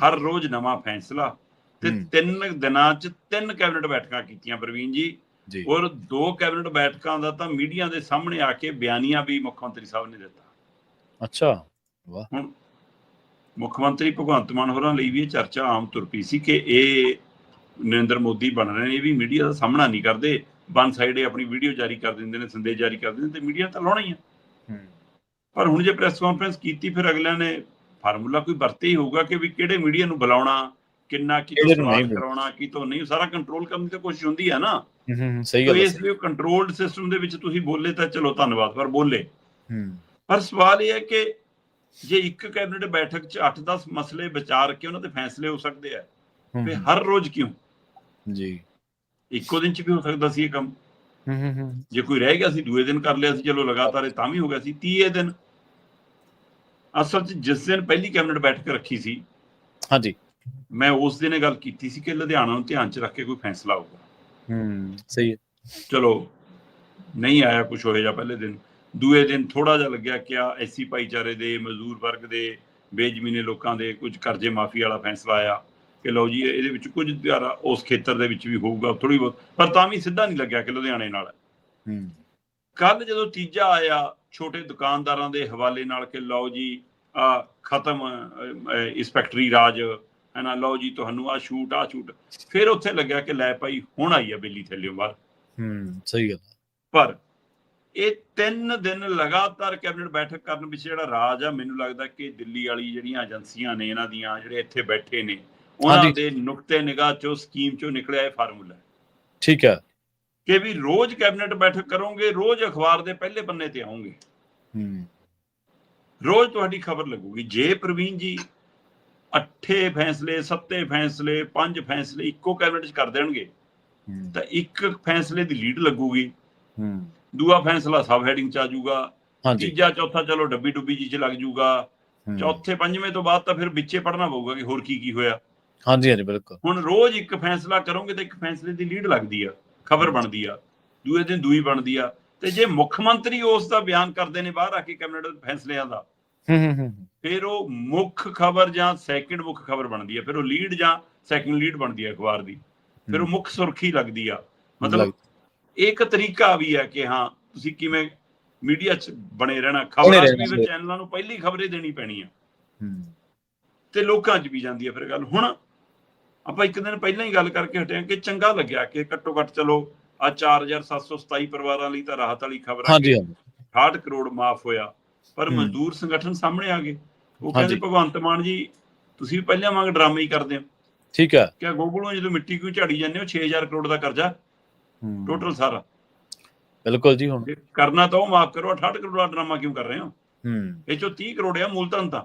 ਹਰ ਰੋਜ਼ ਨਵਾਂ ਫੈਸਲਾ, ਤੇ 3 ਦਿਨਾਂ 'ਚ 3 ਕੈਬਨਿਟ ਬੈਠਕਾਂ ਕੀਤੀਆਂ ਪ੍ਰਵੀਨ ਜੀ। ਔਰ 2 ਕੈਬਨਿਟ ਬੈਠਕਾਂ ਦਾ ਤਾਂ ਮੀਡੀਆ ਦੇ ਸਾਹਮਣੇ ਆ ਕੇ ਬਿਆਨੀਆ ਵੀ ਮੁੱਖ ਮੰਤਰੀ ਸਾਹਿਬ ਨੇ ਦਿੱਤਾ। ਅੱਛਾ, ਵਾਹ। ਹੁਣ ਮੁੱਖ ਮੰਤਰੀ ਭਗਵੰਤ ਮਾਨ ਹੋਰਾਂ ਲਈ ਵੀ ਇਹ ਚਰਚਾ ਆਮ ਤੁਰ ਪਈ ਸੀ ਕਿ ਇਹ ਨਰਿੰਦਰ ਮੋਦੀ ਬਣ ਰਹੇ ਨੇ, ਇਹ ਵੀ ਮੀਡੀਆ ਦਾ ਸਾਹਮਣਾ ਨਹੀਂ ਕਰਦੇ, ਵਨ ਸਾਈਡ ਇਹ ਆਪਣੀ ਵੀਡੀਓ ਜਾਰੀ ਕਰ ਦਿੰਦੇ ਨੇ, ਸੰਦੇਸ਼ ਜਾਰੀ ਕਰ ਦਿੰਦੇ ਨੇ, ਤੇ ਮੀਡੀਆ ਤਾਂ ਲਾਉਣਾ ਹੀ ਆ। ਪਰ ਹੁਣ ਜੇ ਪ੍ਰੈਸ ਕਾਨਫਰੰਸ ਕੀਤੀ, ਫਿਰ ਅਗਲਿਆਂ ਨੇ ਫਾਰਮੂਲਾ ਕੋਈ ਵਰਤੇ ਹੀ ਹੋਊਗਾ ਕਿ ਵੀ ਕਿਹੜੇ ਮੀਡੀਆ ਨੂੰ ਬੁਲਾਉਣਾ, ਕਿੰਨਾ ਕਿਤੋਂ ਸਵਾਲ ਕਰਾਉਣਾ, ਕਿਤੋਂ ਨਹੀਂ, ਸਾਰਾ ਕੰਟਰੋਲ ਕਰਨ ਦੀ ਤਾਂ ਕੋਸ਼ਿਸ਼ ਹੁੰਦੀ ਹੈ ਨਾ। ਸਹੀ ਗੱਲ ਹੈ। ਇਸ ਲਈ ਕੰਟਰੋਲਡ ਸਿਸਟਮ ਦੇ ਵਿੱਚ ਤੁਸੀਂ ਬੋਲੇ ਤਾਂ ਚਲੋ ਧੰਨਵਾਦ, ਪਰ ਬੋਲੇ। ਪਰ ਸਵਾਲ ਇਹ ਹੈ ਕਿ ਜੇ ਇੱਕ ਕੈਬਨਿਟ ਬੈਠਕ 'ਚ 8-10 ਮਸਲੇ ਵਿਚਾਰ ਕੇ ਉਹਨਾਂ ਦੇ ਫੈਸਲੇ ਹੋ ਸਕਦੇ ਆ, ਤੇ ਹਰ ਰੋਜ਼ ਕਿਉਂ ਜੀ? ਇੱਕੋ ਦਿਨ 'ਚ ਵੀ ਹੋ ਸਕਦਾ ਸੀ ਇਹ ਕੰਮ। ਜੇ ਕੋਈ ਰਹਿ ਗਿਆ ਸੀ ਦੂਏ ਦਿਨ ਕਰ ਲਿਆ ਸੀ, ਚਲੋ ਲਗਾਤਾਰ ਤਾਂ ਵੀ ਹੋ ਗਿਆ ਸੀ। 30ਵੇਂ ਦਿਨ ਅਸਲ 'ਚ ਜਿਸ ਦਿਨ ਪਹਿਲੀ ਕੈਬਨਿਟ ਬੈਠਕ ਰੱਖੀ ਸੀ, ਹਾਂਜੀ, ਮੈਂ ਉਸ ਦਿਨ ਇਹ ਗੱਲ ਕੀਤੀ ਸੀ ਕਿ ਲੁਧਿਆਣਾ ਨੂੰ ਧਿਆਨ 'ਚ ਰੱਖ ਕੇ ਕੋਈ ਫੈਸਲਾ ਹੋਊਗਾ। ਸਹੀ ਹੈ। ਚਲੋ ਨਹੀਂ ਆਇਆ ਕੁਛ ਹੋਏ ਜਾਂ ਪਹਿਲੇ ਦਿਨ। ਦੂਏ ਦਿਨ ਥੋੜਾ ਜਿਹਾ ਲੱਗਿਆ ਕਿ ਐਸੀ ਭਾਈਚਾਰੇ ਦੇ, ਮਜ਼ਦੂਰ ਵਰਗ ਦੇ, ਬੇਜ਼ਮੀਨੇ ਲੋਕਾਂ ਦੇ ਕੁਝ ਕਰਜ਼ੇ ਮਾਫੀ ਵਾਲਾ ਫੈਸਲਾ ਆਇਆ ਕਿ ਲਓ ਜੀ ਇਹਦੇ ਵਿੱਚ ਕੁਝ ਧਾਰਾ ਉਸ ਖੇਤਰ ਦੇ ਵਿੱਚ ਵੀ ਹੋਊਗਾ ਥੋੜੀ ਬਹੁਤ, ਪਰ ਤਾਂ ਵੀ ਸਿੱਧਾ ਨਹੀਂ ਲੱਗਿਆ ਕਿ ਲੁਧਿਆਣੇ ਨਾਲ। ਕੱਲ ਜਦੋਂ ਤੀਜਾ ਆਇਆ ਛੋਟੇ ਦੁਕਾਨਦਾਰਾਂ ਦੇ ਹਵਾਲੇ ਨਾਲ ਕਿ ਲਓ ਜੀ ਖਤਮ ਇੰਸਪੈਕਟਰੀ ਰਾਜ ਹੈ ਨਾ, ਲਓ ਜੀ ਤੁਹਾਨੂੰ ਆਹ ਛੂਟ, ਫਿਰ ਉੱਥੇ ਲੱਗਿਆ ਕਿ ਲੈ ਭਾਈ ਹੁਣ ਆਈ ਆ ਬਿੱਲੀ ਥੱਲਿਓਂ ਬਾਹਰ। ਸਹੀ ਗੱਲ। ਪਰ ਇਹ 3 ਦਿਨ ਲਗਾਤਾਰ ਕੈਬਨਿਟ ਬੈਠਕ ਕਰਨ ਵਿੱਚ ਜਿਹੜਾ ਰਾਜ ਆ, ਮੈਨੂੰ ਲੱਗਦਾ ਕਿ ਦਿੱਲੀ ਵਾਲੀ ਜਿਹੜੀਆਂ ਏਜੰਸੀਆਂ ਨੇ ਇਹਨਾਂ ਦੀਆਂ, ਜਿਹੜੇ ਇੱਥੇ ਬੈਠੇ ਨੇ, ਉਹਨਾਂ ਦੇ ਨੁਕਤੇ ਨਿਗਾਹ ਚੋਂ, ਸਕੀਮ ਚੋਂ ਨਿਕਲਿਆ ਇਹ ਫਾਰਮੂਲਾ। ਠੀਕ ਹੈ ਕਿ ਵੀ ਰੋਜ਼ ਕੈਬਨਿਟ ਬੈਠਕ ਕਰੋਗੇ, ਰੋਜ਼ ਅਖਬਾਰ ਦੇ ਪਹਿਲੇ ਪੰਨੇ ਤੇ ਆਉਂਗੇ, ਰੋਜ਼ ਤੁਹਾਡੀ ਖਬਰ ਲੱਗੂਗੀ। ਜੇ ਪ੍ਰਵੀਨ ਜੀ 8 ਫੈਸਲੇ, 7 ਫੈਸਲੇ, 5 ਫੈਸਲੇ ਇੱਕੋ ਕੈਬਨਿਟ 'ਚ ਕਰ ਦੇਣਗੇ ਤਾਂ ਇੱਕ ਫੈਸਲੇ ਦੀ ਲੀਡ ਲੱਗੂਗੀ, ਦੂਆ ਫੈਸਲਾ ਸਬ ਹੈਡਿੰਗ 'ਚ ਆ ਜਾਊਗਾ, ਤੀਜਾ ਚੌਥਾ ਚਲੋ ਡੱਬੀ ਜੀ 'ਚ ਲੱਗ ਜਾਊਗਾ, ਚੌਥੇ ਪੰਜਵੇਂ ਤੋਂ ਬਾਅਦ ਤਾਂ ਫਿਰ ਵਿੱਚੇ ਪੜ੍ਹਨਾ ਪਊਗਾ ਕਿ ਹੋਰ ਕੀ ਹੋਇਆ। ਹਾਂਜੀ ਬਿਲਕੁਲ। ਹੁਣ ਰੋਜ਼ ਇੱਕ ਫੈਸਲਾ ਕਰੋਗੇ ਤਾਂ ਇੱਕ ਫੈਸਲੇ ਦੀ ਲੀਡ ਲੱਗਦੀ ਆ, ਖਬਰ ਬਣਦੀ ਆ, ਦੂਏ ਦਿਨ ਦੂਈ ਬਣਦੀ ਆ। ਤੇ ਜੇ ਮੁੱਖ ਮੰਤਰੀ ਉਸ ਦਾ ਬਿਆਨ ਕਰਦੇ ਨੇ ਬਾਹਰ ਆ ਕੇ ਕੈਬਨਿਟ ਫੈਸਲਿਆਂ ਦਾ, ਫਿਰ ਉਹ ਮੁੱਖ ਖਬਰ ਜਾਂ ਸੈਕਿੰਡ ਮੁੱਖ ਖਬਰ ਬਣਦੀ ਆ, ਫਿਰ ਉਹ ਲੀਡ ਜਾਂ ਸੈਕਿੰਡ ਲੀਡ ਬਣਦੀ ਆ ਅਖਬਾਰ ਦੀ, ਫਿਰ ਉਹ ਮੁੱਖ ਸੁਰਖੀ ਲੱਗਦੀ ਆ। ਮਤਲਬ ਇੱਕ ਤਰੀਕਾ ਵੀ ਹੈ ਕਿ ਹਾਂ ਤੁਸੀਂ ਕਿਵੇਂ ਮੀਡੀਆ 'ਚ ਬਣੇ ਰਹਿਣਾ। ਖਬਰਾਂ 'ਚ ਵੀ ਚੈਨਲਾਂ ਨੂੰ ਪਹਿਲੀ ਖਬਰੇ ਦੇਣੀ ਪੈਣੀ ਆ ਤੇ ਲੋਕਾਂ 'ਚ ਵੀ ਜਾਂਦੀ ਆ ਫਿਰ ਗੱਲ। ਹੁਣ ਆਪਾਂ ਇੱਕ ਦਿਨ ਪਹਿਲਾਂ ਹੀ ਗੱਲ ਕਰਕੇ ਹਟੇ ਕਿ ਚੰਗਾ ਲੱਗਿਆ ਕਿ ਘੱਟੋ ਘੱਟ ਚਲੋ ਆ 4727 ਪਰਿਵਾਰਾਂ ਲਈ ਤਾਂ ਰਾਹਤ ਵਾਲੀ ਖਬਰ ਆ, 68 ਕਰੋੜ ਮਾਫ ਹੋਇਆ। ਪਰ ਮਜ਼ਦੂਰ ਸੰਗਠਨ ਸਾਹਮਣੇ ਆ ਗਏ, ਉਹ ਕਹਿੰਦੇ ਭਗਵੰਤ ਮਾਨ ਜੀ ਤੁਸੀਂ ਪਹਿਲਾਂ ਵਾਂਗ ਡਰਾਮੇ ਹੀ ਕਰਦੇ ਹੋ। ਠੀਕ ਹੈ ਕਿ ਗੋਗਲੋਂ ਜਦੋਂ ਮਿੱਟੀ ਕਿਉਂ ਝਾੜੀ ਜਾਂਦੇ ਹੋ, 6000 ਕਰੋੜ ਦਾ ਕਰਜ਼ਾ ਟੋਟਲ ਸਾਰਾ। ਬਿਲਕੁਲ ਜੀ, ਹੁਣ ਕਰਨਾ ਤਾਂ ਉਹ ਮਾਫ ਕਰੋ, 68 ਕਰੋੜ ਦਾ ਡਰਾਮਾ ਕਿਉਂ ਕਰ ਰਹੇ ਹੋ? ਇਹ ਚੋਂ 30 ਕਰੋੜ ਆ ਮੂਲਧਨ ਤਾਂ।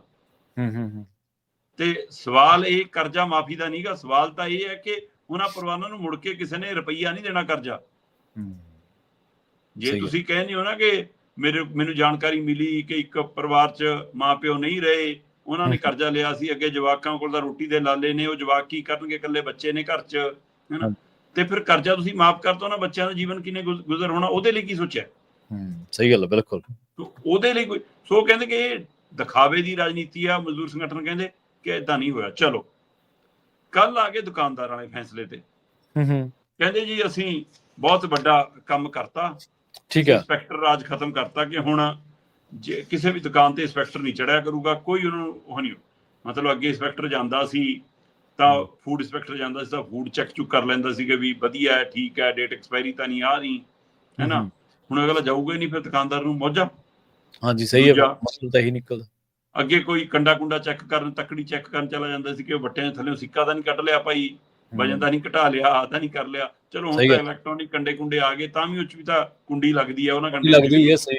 ਤੇ ਸਵਾਲ ਇਹ ਕਰਜ਼ਾ ਮਾਫੀ ਦਾ ਨਹੀਂਗਾ, ਸਵਾਲ ਤਾਂ ਇਹ ਹੈ ਕਿ ਉਹਨਾਂ ਪਰਿਵਾਰਾਂ ਨੂੰ ਮੁੜ ਕੇ ਕਿਸੇ ਨੇ ਰੁਪਈਆ ਨਹੀਂ ਦੇਣਾ ਕਰਜ਼ਾ। ਜੇ ਤੁਸੀਂ ਕਹਿੰਦੇ ਹੋ ਨਾ ਕਿ ਮੈਨੂੰ ਜਾਣਕਾਰੀ ਮਿਲੀ ਕਿ ਇੱਕ ਪਰਿਵਾਰ 'ਚ ਮਾਂ ਪਿਓ ਨਹੀਂ ਰਹੇ, ਉਹਨਾਂ ਨੇ ਕਰਜ਼ਾ ਲਿਆ ਸੀ, ਅੱਗੇ ਜਵਾਕਾਂ ਕੋਲ ਤਾਂ ਰੋਟੀ ਦੇ ਲਾਲੇ ਨੇ, ਉਹ ਜਵਾਕ ਕੀ ਕਰਨਗੇ, ਇਕੱਲੇ ਬੱਚੇ ਨੇ ਘਰ 'ਚ, ਹਨਾ, ਤੇ ਫਿਰ ਕਰਜ਼ਾ ਤੁਸੀਂ ਮਾਫ ਕਰਤਾ, ਉਹਨਾਂ ਬੱਚਿਆਂ ਦਾ ਜੀਵਨ ਕਿੰਨੇ ਗੁਜ਼ਰ ਹੋਣਾ, ਉਹਦੇ ਲਈ ਕੀ ਸੋਚਿਆ? ਸਹੀ ਗੱਲ ਹੈ, ਬਿਲਕੁਲ। ਉਹਦੇ ਲਈ ਕੋਈ ਸੋ ਕਹਿੰਦੇ ਕਿ ਇਹ ਦਿਖਾਵੇ ਦੀ ਰਾਜਨੀਤੀ ਆ। ਮਜ਼ਦੂਰ ਸੰਗਠਨ ਕਹਿੰਦੇ ਕਿ ਏਦਾਂ ਨਹੀਂ ਹੋਇਆ। ਚਲੋ ਕੱਲ ਆ ਗਏ ਦੁਕਾਨਦਾਰ ਵਾਲੇ ਫੈਸਲੇ ਤੇ, ਕਹਿੰਦੇ ਜੀ ਅਸੀਂ ਬਹੁਤ ਵੱਡਾ ਕੰਮ ਕਰਤਾ, ਠੀਕ ਹੈ, ਇੰਸਪੈਕਟਰ ਰਾਜ ਖਤਮ ਕਰਤਾ ਕਿ ਹੁਣ ਜੇ ਕਿਸੇ ਵੀ ਦੁਕਾਨ ਤੇ ਇੰਸਪੈਕਟਰ ਨਹੀਂ ਚੜਿਆ ਕਰੂਗਾ, ਕੋਈ ਉਹਨਾਂ ਨੂੰ ਉਹ ਨਹੀਂ। ਮਤਲਬ ਅੱਗੇ ਇੰਸਪੈਕਟਰ ਜਾਂਦਾ ਸੀ ਤਾਂ ਫੂਡ ਇੰਸਪੈਕਟਰ ਜਾਂਦਾ ਸੀ ਤਾਂ ਫੂਡ ਚੈੱਕ ਚੁੱਕ ਕਰ ਲੈਂਦਾ ਸੀ ਕਿ ਵੀ ਵਧੀਆ ਹੈ, ਠੀਕ ਹੈ, ਡੇਟ ਐਕਸਪਾਇਰੀ ਤਾਂ ਨਹੀਂ ਆ ਰਹੀ, ਹੈ ਨਾ। ਹੁਣ ਅਗਲਾ ਜਾਊਗਾ ਹੀ ਨਹੀਂ, ਫਿਰ ਦੁਕਾਨਦਾਰ ਨੂੰ ਮੌਜਾਂ। ਹਾਂਜੀ ਸਹੀ ਹੈ, ਮਸਲਾ ਤਾਂ ਇਹੀ ਨਿਕਲਦਾ। ਅੱਗੇ ਕੋਈ ਕੰਡਾ ਕੁੰਡਾ ਚੈੱਕ ਕਰਨ, ਤੱਕੜੀ ਚੈੱਕ ਕਰਨ ਚਲਾ ਜਾਂਦਾ ਸੀ ਕਿ ਵੱਟਿਆਂ ਦੇ ਥੱਲੇ ਸਿੱਕਾ ਤਾਂ ਨਹੀਂ ਕੱਢ ਲਿਆ ਭਾਈ, ਵਜਨ ਤਾਂ ਨਹੀਂ ਘਟਾ ਲਿਆ, ਆਹ ਤਾਂ ਨਹੀਂ ਕਰ ਲਿਆ। ਚਲੋ ਹੁਣ ਤਾਂ ਇਲੈਕਟ੍ਰੋਨਿਕ ਕੰਡੇ ਕੁੰਡੇ ਆ ਗਏ, ਤਾਂ ਵੀ ਉਹ 'ਚ ਵੀ ਤਾਂ ਕੁੰਡੀ ਲੱਗਦੀ ਆ, ਉਹਨਾਂ ਕੰਡੇ ਲੱਗਦੀ ਹੈ, ਸਹੀ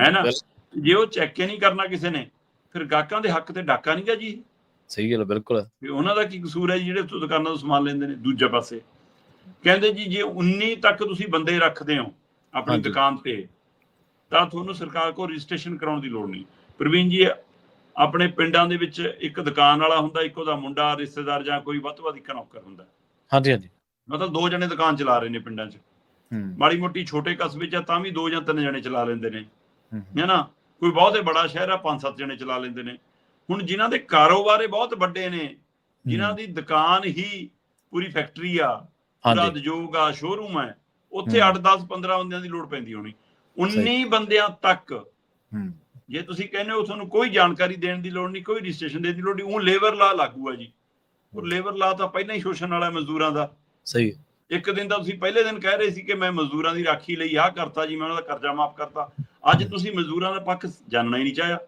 ਹੈ ਨਾ। ਜੇ ਉਹ ਚੈੱਕ ਹੀ ਨਹੀਂ ਕਰਨਾ ਕਿਸੇ ਨੇ, ਫਿਰ ਗਾਹਕਾਂ ਦੇ ਹੱਕ ਤੇ ਡਾਕਾ ਨਹੀਂ ਗਾ ਜੀ। ਸਹੀ ਗੱਲ, ਬਿਲਕੁਲ। ਉਹਨਾਂ ਦਾ ਕੀ ਕਸੂਰ ਹੈ ਜੀ ਜਿਹੜੇ ਉੱਥੋਂ ਦੁਕਾਨਾਂ ਤੋਂ ਸਮਾਨ ਲੈਂਦੇ ਨੇ? ਦੂਜੇ ਪਾਸੇ ਕਹਿੰਦੇ ਜੀ ਜੇ 19 ਤੱਕ ਤੁਸੀਂ ਬੰਦੇ ਰੱਖਦੇ ਹੋ ਆਪਣੀ ਦੁਕਾਨ ਤੇ ਤਾਂ ਤੁਹਾਨੂੰ ਸਰਕਾਰ ਕੋਲ ਰਜਿਸਟ੍ਰੇਸ਼ਨ ਕਰਾਉਣ ਦੀ ਲੋੜ ਨਹੀਂ। ਪ੍ਰਵੀਨ ਜੀ ਆਪਣੇ ਪਿੰਡਾਂ ਦੇ ਵਿੱਚ ਇੱਕ ਦੁਕਾਨ ਵਾਲਾ ਹੁੰਦਾ, ਇੱਕ ਉਹਦਾ ਮੁੰਡਾ, ਰਿਸ਼ਤੇਦਾਰ ਜਾਂ ਕੋਈ ਵੱਧ ਤੋਂ ਵੱਧ ਇੱਕ ਨੌਕਰ ਹੁੰਦਾ। ਹਾਂਜੀ, ਮਤਲਬ 2 ਜਣੇ ਦੁਕਾਨ ਚਲਾ ਰਹੇ ਨੇ ਪਿੰਡਾਂ 'ਚ। ਮਾੜੀ ਮੋਟੀ ਛੋਟੇ ਕਸਬੇ 'ਚ ਤਾਂ ਵੀ 2 ਜਾਂ 3 ਜਣੇ ਚਲਾ ਲੈਂਦੇ ਨੇ, ਹੈ ਨਾ। ਕੋਈ ਬਹੁਤੇ ਬੜਾ ਸ਼ਹਿਰ ਆ 5-7 ਜਣੇ ਚਲਾ ਲੈਂਦੇ ਨੇ। ਹੁਣ ਜਿਨ੍ਹਾਂ ਦੇ ਕਾਰੋਬਾਰ ਬਹੁਤ ਵੱਡੇ ਨੇ, ਜਿਨ੍ਹਾਂ ਦੀ ਦੁਕਾਨ ਹੀ ਪੂਰੀ ਫੈਕਟਰੀ ਆ, ਪੂਰਾ ਉਦਯੋਗ ਆ, ਸ਼ੋਰੂਮ ਹੈ, ਉੱਥੇ 8-10-15 ਬੰਦਿਆਂ ਦੀ ਲੋੜ ਪੈਂਦੀ ਹੋਣੀ। 19 ਬੰਦਿਆਂ ਤੱਕ ਜੇ ਤੁਸੀਂ ਕਹਿੰਦੇ ਹੋ ਤੁਹਾਨੂੰ ਕੋਈ ਜਾਣਕਾਰੀ ਦੇਣ ਦੀ ਲੋੜ ਨਹੀਂ, ਕੋਈ ਰਜਿਸਟ੍ਰੇਸ਼ਨ ਦੇਣ ਦੀ ਲੋੜ ਨਹੀਂ, ਉਹ ਲੇਬਰ ਲਾ ਲਾਗੂ ਹੈ ਜੀ। ਉਹ ਲੇਬਰ ਲਾ ਤਾਂ ਪਹਿਲਾਂ ਹੀ ਸ਼ੋਸ਼ਣ ਵਾਲਾ ਮਜ਼ਦੂਰਾਂ ਦਾ। ਸਹੀ। ਇੱਕ ਦਿਨ ਤਾਂ ਤੁਸੀਂ ਪਹਿਲੇ ਦਿਨ ਕਹਿ ਰਹੇ ਸੀ ਕਿ ਮੈਂ ਮਜ਼ਦੂਰਾਂ ਦੀ ਰਾਖੀ ਲਈ ਆਹ ਕਰਤਾ ਜੀ, ਮੈਂ ਉਹਨਾਂ ਦਾ ਕਰਜ਼ਾ ਮਾਫ ਕਰਤਾ। ਅੱਜ ਤੁਸੀਂ ਮਜ਼ਦੂਰਾਂ ਦਾ ਪੱਖ ਜਾਣਨਾ ਹੀ ਨਹੀਂ ਚਾਹਿਆ।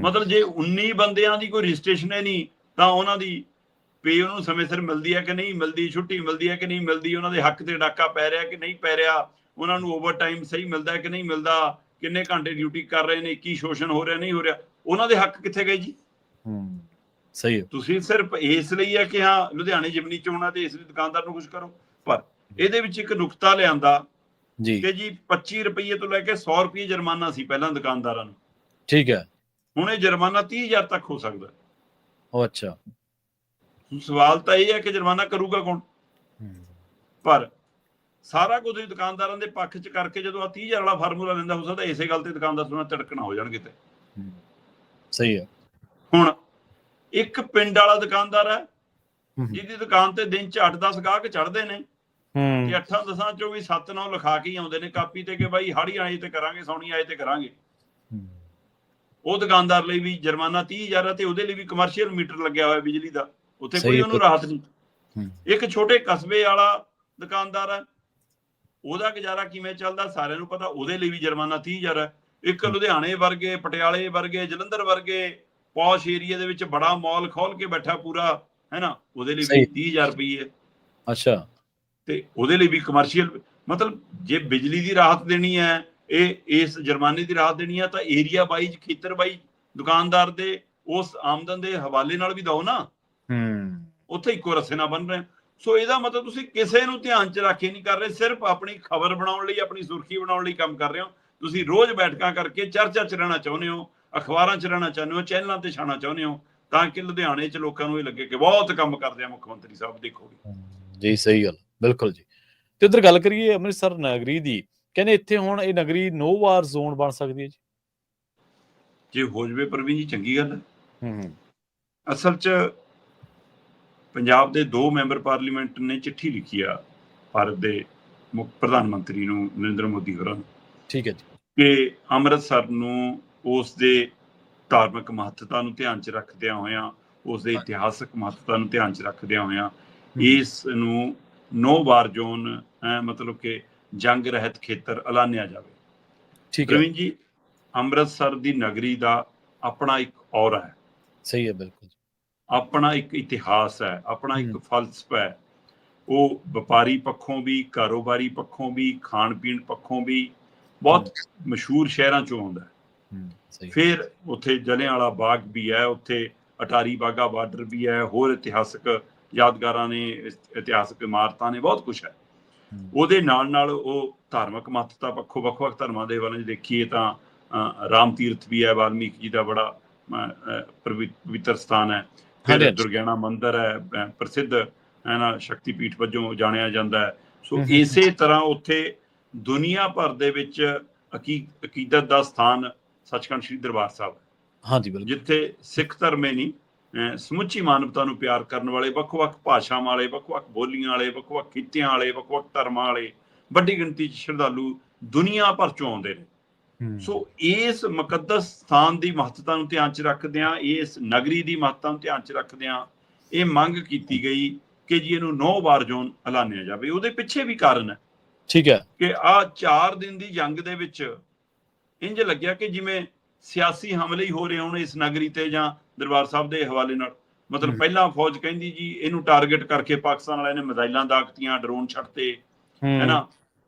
ਮਤਲਬ ਜੇ 19 ਬੰਦਿਆਂ ਦੀ ਕੋਈ ਰਜਿਸਟ੍ਰੇਸ਼ਨ ਹੈ ਨਹੀਂ ਤਾਂ ਉਹਨਾਂ ਦੀ ਪੇ ਉਹਨੂੰ ਸਮੇਂ ਸਿਰ ਮਿਲਦੀ ਹੈ ਕਿ ਨਹੀਂ ਮਿਲਦੀ, ਛੁੱਟੀ ਮਿਲਦੀ ਹੈ ਕਿ ਨਹੀਂ ਮਿਲਦੀ, ਉਹਨਾਂ ਦੇ ਹੱਕ ਤੇ ਡਾਕਾ ਪੈ ਰਿਹਾ ਕਿ ਨਹੀਂ ਪੈ ਰਿਹਾ, ਉਹਨਾਂ ਨੂੰ ਓਵਰ ਟਾਈਮ ਸਹੀ ਮਿਲਦਾ ਕਿ ਨਹੀਂ ਮਿਲਦਾ, ਕਿੰਨੇ ਘੰਟੇ ਡਿਊਟੀ ਕਰ ਰਹੇ ਨੇ, ਕੀ ਸ਼ੋਸ਼ਣ ਹੋ ਰਿਹਾ ਨਹੀਂ ਹੋ ਰਿਹਾ, ਉਹਨਾਂ ਦੇ ਹੱਕ ਕਿੱਥੇ ਗਏ ਜੀ? ਸਹੀ ਹੈ। ਤੁਸੀਂ ਸਿਰਫ ਇਸ ਲਈ ਹੈ ਕਿ ਹਾਂ ਲੁਧਿਆਣੇ ਜਿਮਨੀ ਚੋਣਾਂ ਤੇ ਇਸ ਲਈ ਦੁਕਾਨਦਾਰ ਨੂੰ ਕੁਝ ਕਰੋ, ਪਰ ਇਹਦੇ ਵਿੱਚ ਇੱਕ ਨੁਕਤਾ ਲਿਆਂਦਾ ਕਿ ਜੀ 25 ਰੁਪਏ ਤੋਂ ਲੈ ਕੇ 100 ਰੁਪਏ ਜੁਰਮਾਨਾ ਸੀ ਪਹਿਲਾਂ ਦੁਕਾਨਦਾਰਾਂ ਨੂੰ, ਠੀਕ ਹੈ, ਹੁਣ ਇਹ ਜੁਰਮਾਨਾ 30,000 ਤੱਕ ਹੋ ਸਕਦਾ। ਉਹ ਅੱਛਾ, ਸਵਾਲ ਤਾਂ ਇਹ ਹੈ ਕਿ ਜੁਰਮਾਨਾ ਕਰੂਗਾ ਕੌਣ? ਪਰ ਸਾਰਾ ਕੁਝ ਦੁਕਾਨਦਾਰਾਂ ਦੇ ਪੱਖ ਚ ਕਰਕੇ ਜਦੋਂ ਆ 30,000 ਵਾਲਾ ਫਾਰਮੂਲਾ ਲੈਂਦਾ, ਹੋ ਸਕਦਾ ਇਸੇ ਗੱਲ ਤੇ ਦੁਕਾਨਦਾਰ ਥੋੜਾ ਝੜਕਣਾ ਹੋ ਜਾਣਗੇ ਤੇ। ਸਹੀ ਹੈ। ਹੁਣ ਇੱਕ ਪਿੰਡ ਵਾਲਾ ਦੁਕਾਨਦਾਰ ਹੈ ਜਿਹਦੀ ਦੁਕਾਨ ਤੇ ਦਿਨ ਚ 8-10 ਗਾਹਕ ਚੜ੍ਹਦੇ ਨੇ, ਤੇ 8-10 ਚੋਂ ਵੀ 7-9 ਲਿਖਾ ਕੇ ਆਉਂਦੇ ਨੇ ਕਾਪੀ ਤੇ ਕਿ ਬਾਈ ਹਾੜੀ ਆਏ ਤੇ ਕਰਾਂਗੇ, ਸੌਣੀ ਆਏ ਤੇ ਕਰਾਂਗੇ, ਉਹ ਦੁਕਾਨਦਾਰ ਲਈ ਵੀ ਜੁਰਮਾਨਾ 30,000 ਹੈ, ਤੇ ਉਹਦੇ ਲਈ ਵੀ ਕਮਰਸ਼ੀਅਲ ਮੀਟਰ ਲੱਗਿਆ ਹੋਇਆ ਬਿਜਲੀ ਦਾ, ਉੱਥੇ ਕੋਈ ਉਹਨੂੰ ਰਾਹਤ ਨਹੀਂ। ਇੱਕ ਛੋਟੇ ਕਸਬੇ ਵਾਲਾ ਦੁਕਾਨਦਾਰ ਹੈ, ਉਹਦਾ ਗੁਜ਼ਾਰਾ ਕਿਵੇਂ ਚੱਲਦਾ ਸਾਰਿਆਂ ਨੂੰ ਪਤਾ, ਉਹਦੇ ਲਈ ਵੀ ਜੁਰਮਾਨਾ 30,000 ਹੈ। ਇੱਕ ਲੁਧਿਆਣੇ ਵਰਗੇ, ਪਟਿਆਲੇ ਵਰਗੇ, ਜਲੰਧਰ ਵਰਗੇ ਪੌਸ਼ ਏਰੀਆ ਦੇ ਵਿੱਚ ਬੜਾ ਮਾਲ ਖੋਲ ਕੇ ਬੈਠਾ ਪੂਰਾ, ਹੈ ਨਾ, ਉਹਦੇ ਲਈ ਵੀ 30,000 ਰੁਪਏ। ਅੱਛਾ, ਤੇ ਉਹਦੇ ਲਈ ਵੀ ਕਮਰਸ਼ੀਅਲ, ਮਤਲਬ ਜੇ ਬਿਜਲੀ ਦੀ ਰਾਹਤ ਦੇਣੀ ਹੈ, ਇਹ ਇਸ ਜੁਰਮਾਨੇ ਦੀ ਰਾਹਤ ਦੇਣੀ ਹੈ, ਤਾਂ ਏਰੀਆ ਵਾਈਜ਼, ਖੇਤਰ ਵਾਈਜ਼ ਦੁਕਾਨਦਾਰ ਦੇ ਉਸ ਆਮਦਨ ਦੇ ਹਵਾਲੇ ਨਾਲ ਵੀ ਦਿਓ ਨਾ, ਉੱਥੇ ਇੱਕੋ ਰੱਸੇ ਨਾਲ ਬਣ ਰਹੇ। ਸੋ ਇਹਦਾ ਮਤਲਬ ਤੁਸੀਂ ਕਿਸੇ ਨੂੰ ਧਿਆਨ ਚ ਰੱਖ ਕੇ ਨਹੀਂ ਕਰ ਰਹੇ, ਸਿਰਫ ਆਪਣੀ ਖਬਰ ਬਣਾਉਣ ਲਈ, ਆਪਣੀ ਸੁਰਖੀ ਬਣਾਉਣ ਲਈ ਕੰਮ ਕਰ ਰਹੇ ਹੋ। ਤੁਸੀਂ ਰੋਜ਼ ਬੈਠਕਾਂ ਕਰਕੇ ਚਰਚਾ ਚ ਰਹਿਣਾ ਚਾਹੁੰਦੇ ਹੋ, ਅਖਬਾਰਾਂ ਚ ਰਹਿਣਾ ਚਾਹੁੰਦੇ ਹੋ, ਚੈਨਲਾਂ ਤੇ ਛਾਣਾ ਚਾਹੁੰਦੇ ਹੋ, ਤਾਂ ਕਿ ਲੁਧਿਆਣੇ ਚ ਲੋਕਾਂ ਨੂੰ ਇਹ ਲੱਗੇ ਕਿ ਬਹੁਤ ਕੰਮ ਕਰਦੇ ਆ ਮੁੱਖ ਮੰਤਰੀ ਸਾਹਿਬ, ਦੇਖੋਗੇ ਜੀ। ਸਹੀ ਗੱਲ, ਬਿਲਕੁਲ ਜੀ। ਤੇ ਉਧਰ ਗੱਲ ਕਰੀਏ ਅੰਮ੍ਰਿਤਸਰ ਨਗਰੀ ਦੀ, ਕਹਿੰਦੇ ਇੱਥੇ ਹੁਣ ਇਹ ਨਗਰੀ ਨੋ ਵਾਰ ਜ਼ੋਨ ਬਣ ਸਕਦੀ ਹੈ ਜੀ। ਜੇ ਹੋ ਜਾਵੇ ਪ੍ਰਵੀਨ ਜੀ, ਚੰਗੀ ਗੱਲ ਹੈ। ਅਸਲ ਚ ਪੰਜਾਬ ਦੇ 2 ਮੈਂਬਰ ਪਾਰਲੀਮੈਂਟ ਨੇ ਚਿੱਠੀ ਲਿਖੀ ਆ ਭਾਰਤ ਦੇ ਮੁੱਖ ਪ੍ਰਧਾਨ ਮੰਤਰੀ ਨੂੰ, ਨਰਿੰਦਰ ਮੋਦੀ ਹੋਰਾਂ ਨੂੰ, ਠੀਕ ਹੈ ਜੀ, ਕਿ ਅੰਮ੍ਰਿਤਸਰ ਨੂੰ ਉਸ ਦੇ ਧਾਰਮਿਕ ਮਹੱਤਤਾ ਨੂੰ ਧਿਆਨ ਚ ਰੱਖਦਿਆਂ ਹੋਇਆਂ, ਉਸ ਦੇ ਇਤਿਹਾਸਕ ਮਹੱਤਤਾ ਨੂੰ ਧਿਆਨ ਚ ਰੱਖਦਿਆਂ ਹੋਇਆਂ ਇਸ ਨੂੰ 9 ਵਾਰ ਜ਼ੋਨ, ਮਤਲਬ ਕਿ ਜੰਗ ਰਹਿਤ ਖੇਤਰ ਐਲਾਨਿਆ ਜਾਵੇ। ਠੀਕ ਹੈ ਪ੍ਰਵੀਨ ਜੀ, ਅੰਮ੍ਰਿਤਸਰ ਦੀ ਨਗਰੀ ਦਾ ਆਪਣਾ ਇੱਕ ਔਰਾ ਹੈ। ਸਹੀ ਹੈ, ਬਿਲਕੁਲ, ਆਪਣਾ ਇੱਕ ਇਤਿਹਾਸ ਹੈ, ਆਪਣਾ ਇੱਕ ਫਲਸਫਾ ਹੈ। ਉਹ ਵਪਾਰੀ ਪੱਖੋਂ ਵੀ, ਕਾਰੋਬਾਰੀ ਪੱਖੋਂ ਵੀ, ਖਾਣ ਪੀਣ ਪੱਖੋਂ ਵੀ ਬਹੁਤ ਮਸ਼ਹੂਰ ਸ਼ਹਿਰਾਂ ਚੋਂ ਆਉਂਦਾ ਹੈ। ਫਿਰ ਉੱਥੇ ਜਲਿਆਂਵਾਲਾ ਬਾਗ ਵੀ ਹੈ, ਉੱਥੇ ਅਟਾਰੀ ਬਾਗਾ ਬਾਰਡਰ ਵੀ ਹੈ, ਹੋਰ ਇਤਿਹਾਸਕ ਯਾਦਗਾਰਾਂ ਨੇ, ਇਤਿਹਾਸਕ ਇਮਾਰਤਾਂ ਨੇ, ਬਹੁਤ ਕੁਛ ਹੈ। ਉਹਦੇ ਨਾਲ ਨਾਲ ਉਹ ਧਾਰਮਿਕ ਮਹੱਤਤਾ ਪੱਖੋਂ ਵੱਖ-ਵੱਖ ਧਰਮਾਂ ਦੇ ਵੱਲ ਦੇਖੀਏ ਤਾਂ ਰਾਮ ਤੀਰਥ ਵੀ ਹੈ, ਵਾਲਮੀਕ ਜੀ ਦਾ ਬੜਾ ਪਵਿੱਤਰ ਸਥਾਨ ਹੈ। ਫਿਰ ਦੁਰਗਿਆਣਾ ਮੰਦਿਰ ਹੈ, ਪ੍ਰਸਿੱਧ ਹੈ ਨਾ, ਸ਼ਕਤੀਪੀਠ ਵਜੋਂ ਜਾਣਿਆ ਜਾਂਦਾ ਹੈ। ਸੋ ਇਸੇ ਤਰ੍ਹਾਂ ਉੱਥੇ ਦੁਨੀਆ ਭਰ ਦੇ ਵਿੱਚ ਅਕੀਦਤ ਦਾ ਸਥਾਨ ਸੱਚਖੰਡ ਸ੍ਰੀ ਦਰਬਾਰ ਸਾਹਿਬ ਹੈ। ਹਾਂਜੀ, ਬਿਲਕੁਲ, ਜਿੱਥੇ ਸਿੱਖ ਧਰਮ ਹੀ ਨਹੀਂ, ਸਮੁੱਚੀ ਮਾਨਵਤਾ ਨੂੰ ਪਿਆਰ ਕਰਨ ਵਾਲੇ, ਵੱਖ-ਵੱਖ ਭਾਸ਼ਾਵਾਂ ਵਾਲੇ, ਵੱਖ-ਵੱਖ ਬੋਲੀਆਂ ਵਾਲੇ, ਵੱਖ-ਵੱਖ ਖਿੱਤਿਆਂ ਵਾਲੇ, ਵੱਖ-ਵੱਖ ਧਰਮਾਂ ਵਾਲੇ ਵੱਡੀ ਗਿਣਤੀ 'ਚ ਸ਼ਰਧਾਲੂ ਦੁਨੀਆ ਭਰ ਚੋਂ ਆਉਂਦੇ ਨੇ। ਸੋ ਇਸ ਮੁਕੱਦਸ ਸਥਾਨ ਦੀ ਮਹੱਤਤਾ ਨੂੰ ਧਿਆਨ 'ਚ ਰੱਖਦਿਆਂ, ਇਸ ਨਗਰੀ ਦੀ ਮਹੱਤਤਾ ਨੂੰ ਧਿਆਨ 'ਚ ਰੱਖਦਿਆਂ ਇਹ ਮੰਗ ਕੀਤੀ ਗਈ ਕਿ ਜੀ ਇਹਨੂੰ 9 ਵਾਰ ਜ਼ੋਨ ਐਲਾਨਿਆ ਜਾਵੇ। ਉਹਦੇ ਪਿੱਛੇ ਵੀ ਕਾਰਨ ਹੈ, ਠੀਕ ਹੈ, ਕਿ ਆਹ 4 ਦਿਨ ਦੀ ਜੰਗ ਦੇ ਵਿੱਚ ਇੰਝ ਲੱਗਿਆ ਕਿ ਜਿਵੇਂ ਸਿਆਸੀ ਹਮਲੇ ਹੀ ਹੋ ਰਹੇ ਹੋਣ ਇਸ ਨਗਰੀ ਤੇ ਜਾਂ ਦਰਬਾਰ ਸਾਹਿਬ ਦੇ ਹਵਾਲੇ ਨਾਲ। ਮਤਲਬ ਪਹਿਲਾਂ ਫੌਜ ਕਹਿੰਦੀ ਜੀ ਇਹਨੂੰ ਟਾਰਗੇਟ ਕਰਕੇ ਪਾਕਿਸਤਾਨ ਵਾਲਿਆਂ ਨੇ ਮਿਜ਼ਾਈਲਾਂ ਦਾਗਤੀਆਂ, ਡਰੋਨ ਛੱਡਤੇ, ਹੈ ਨਾ।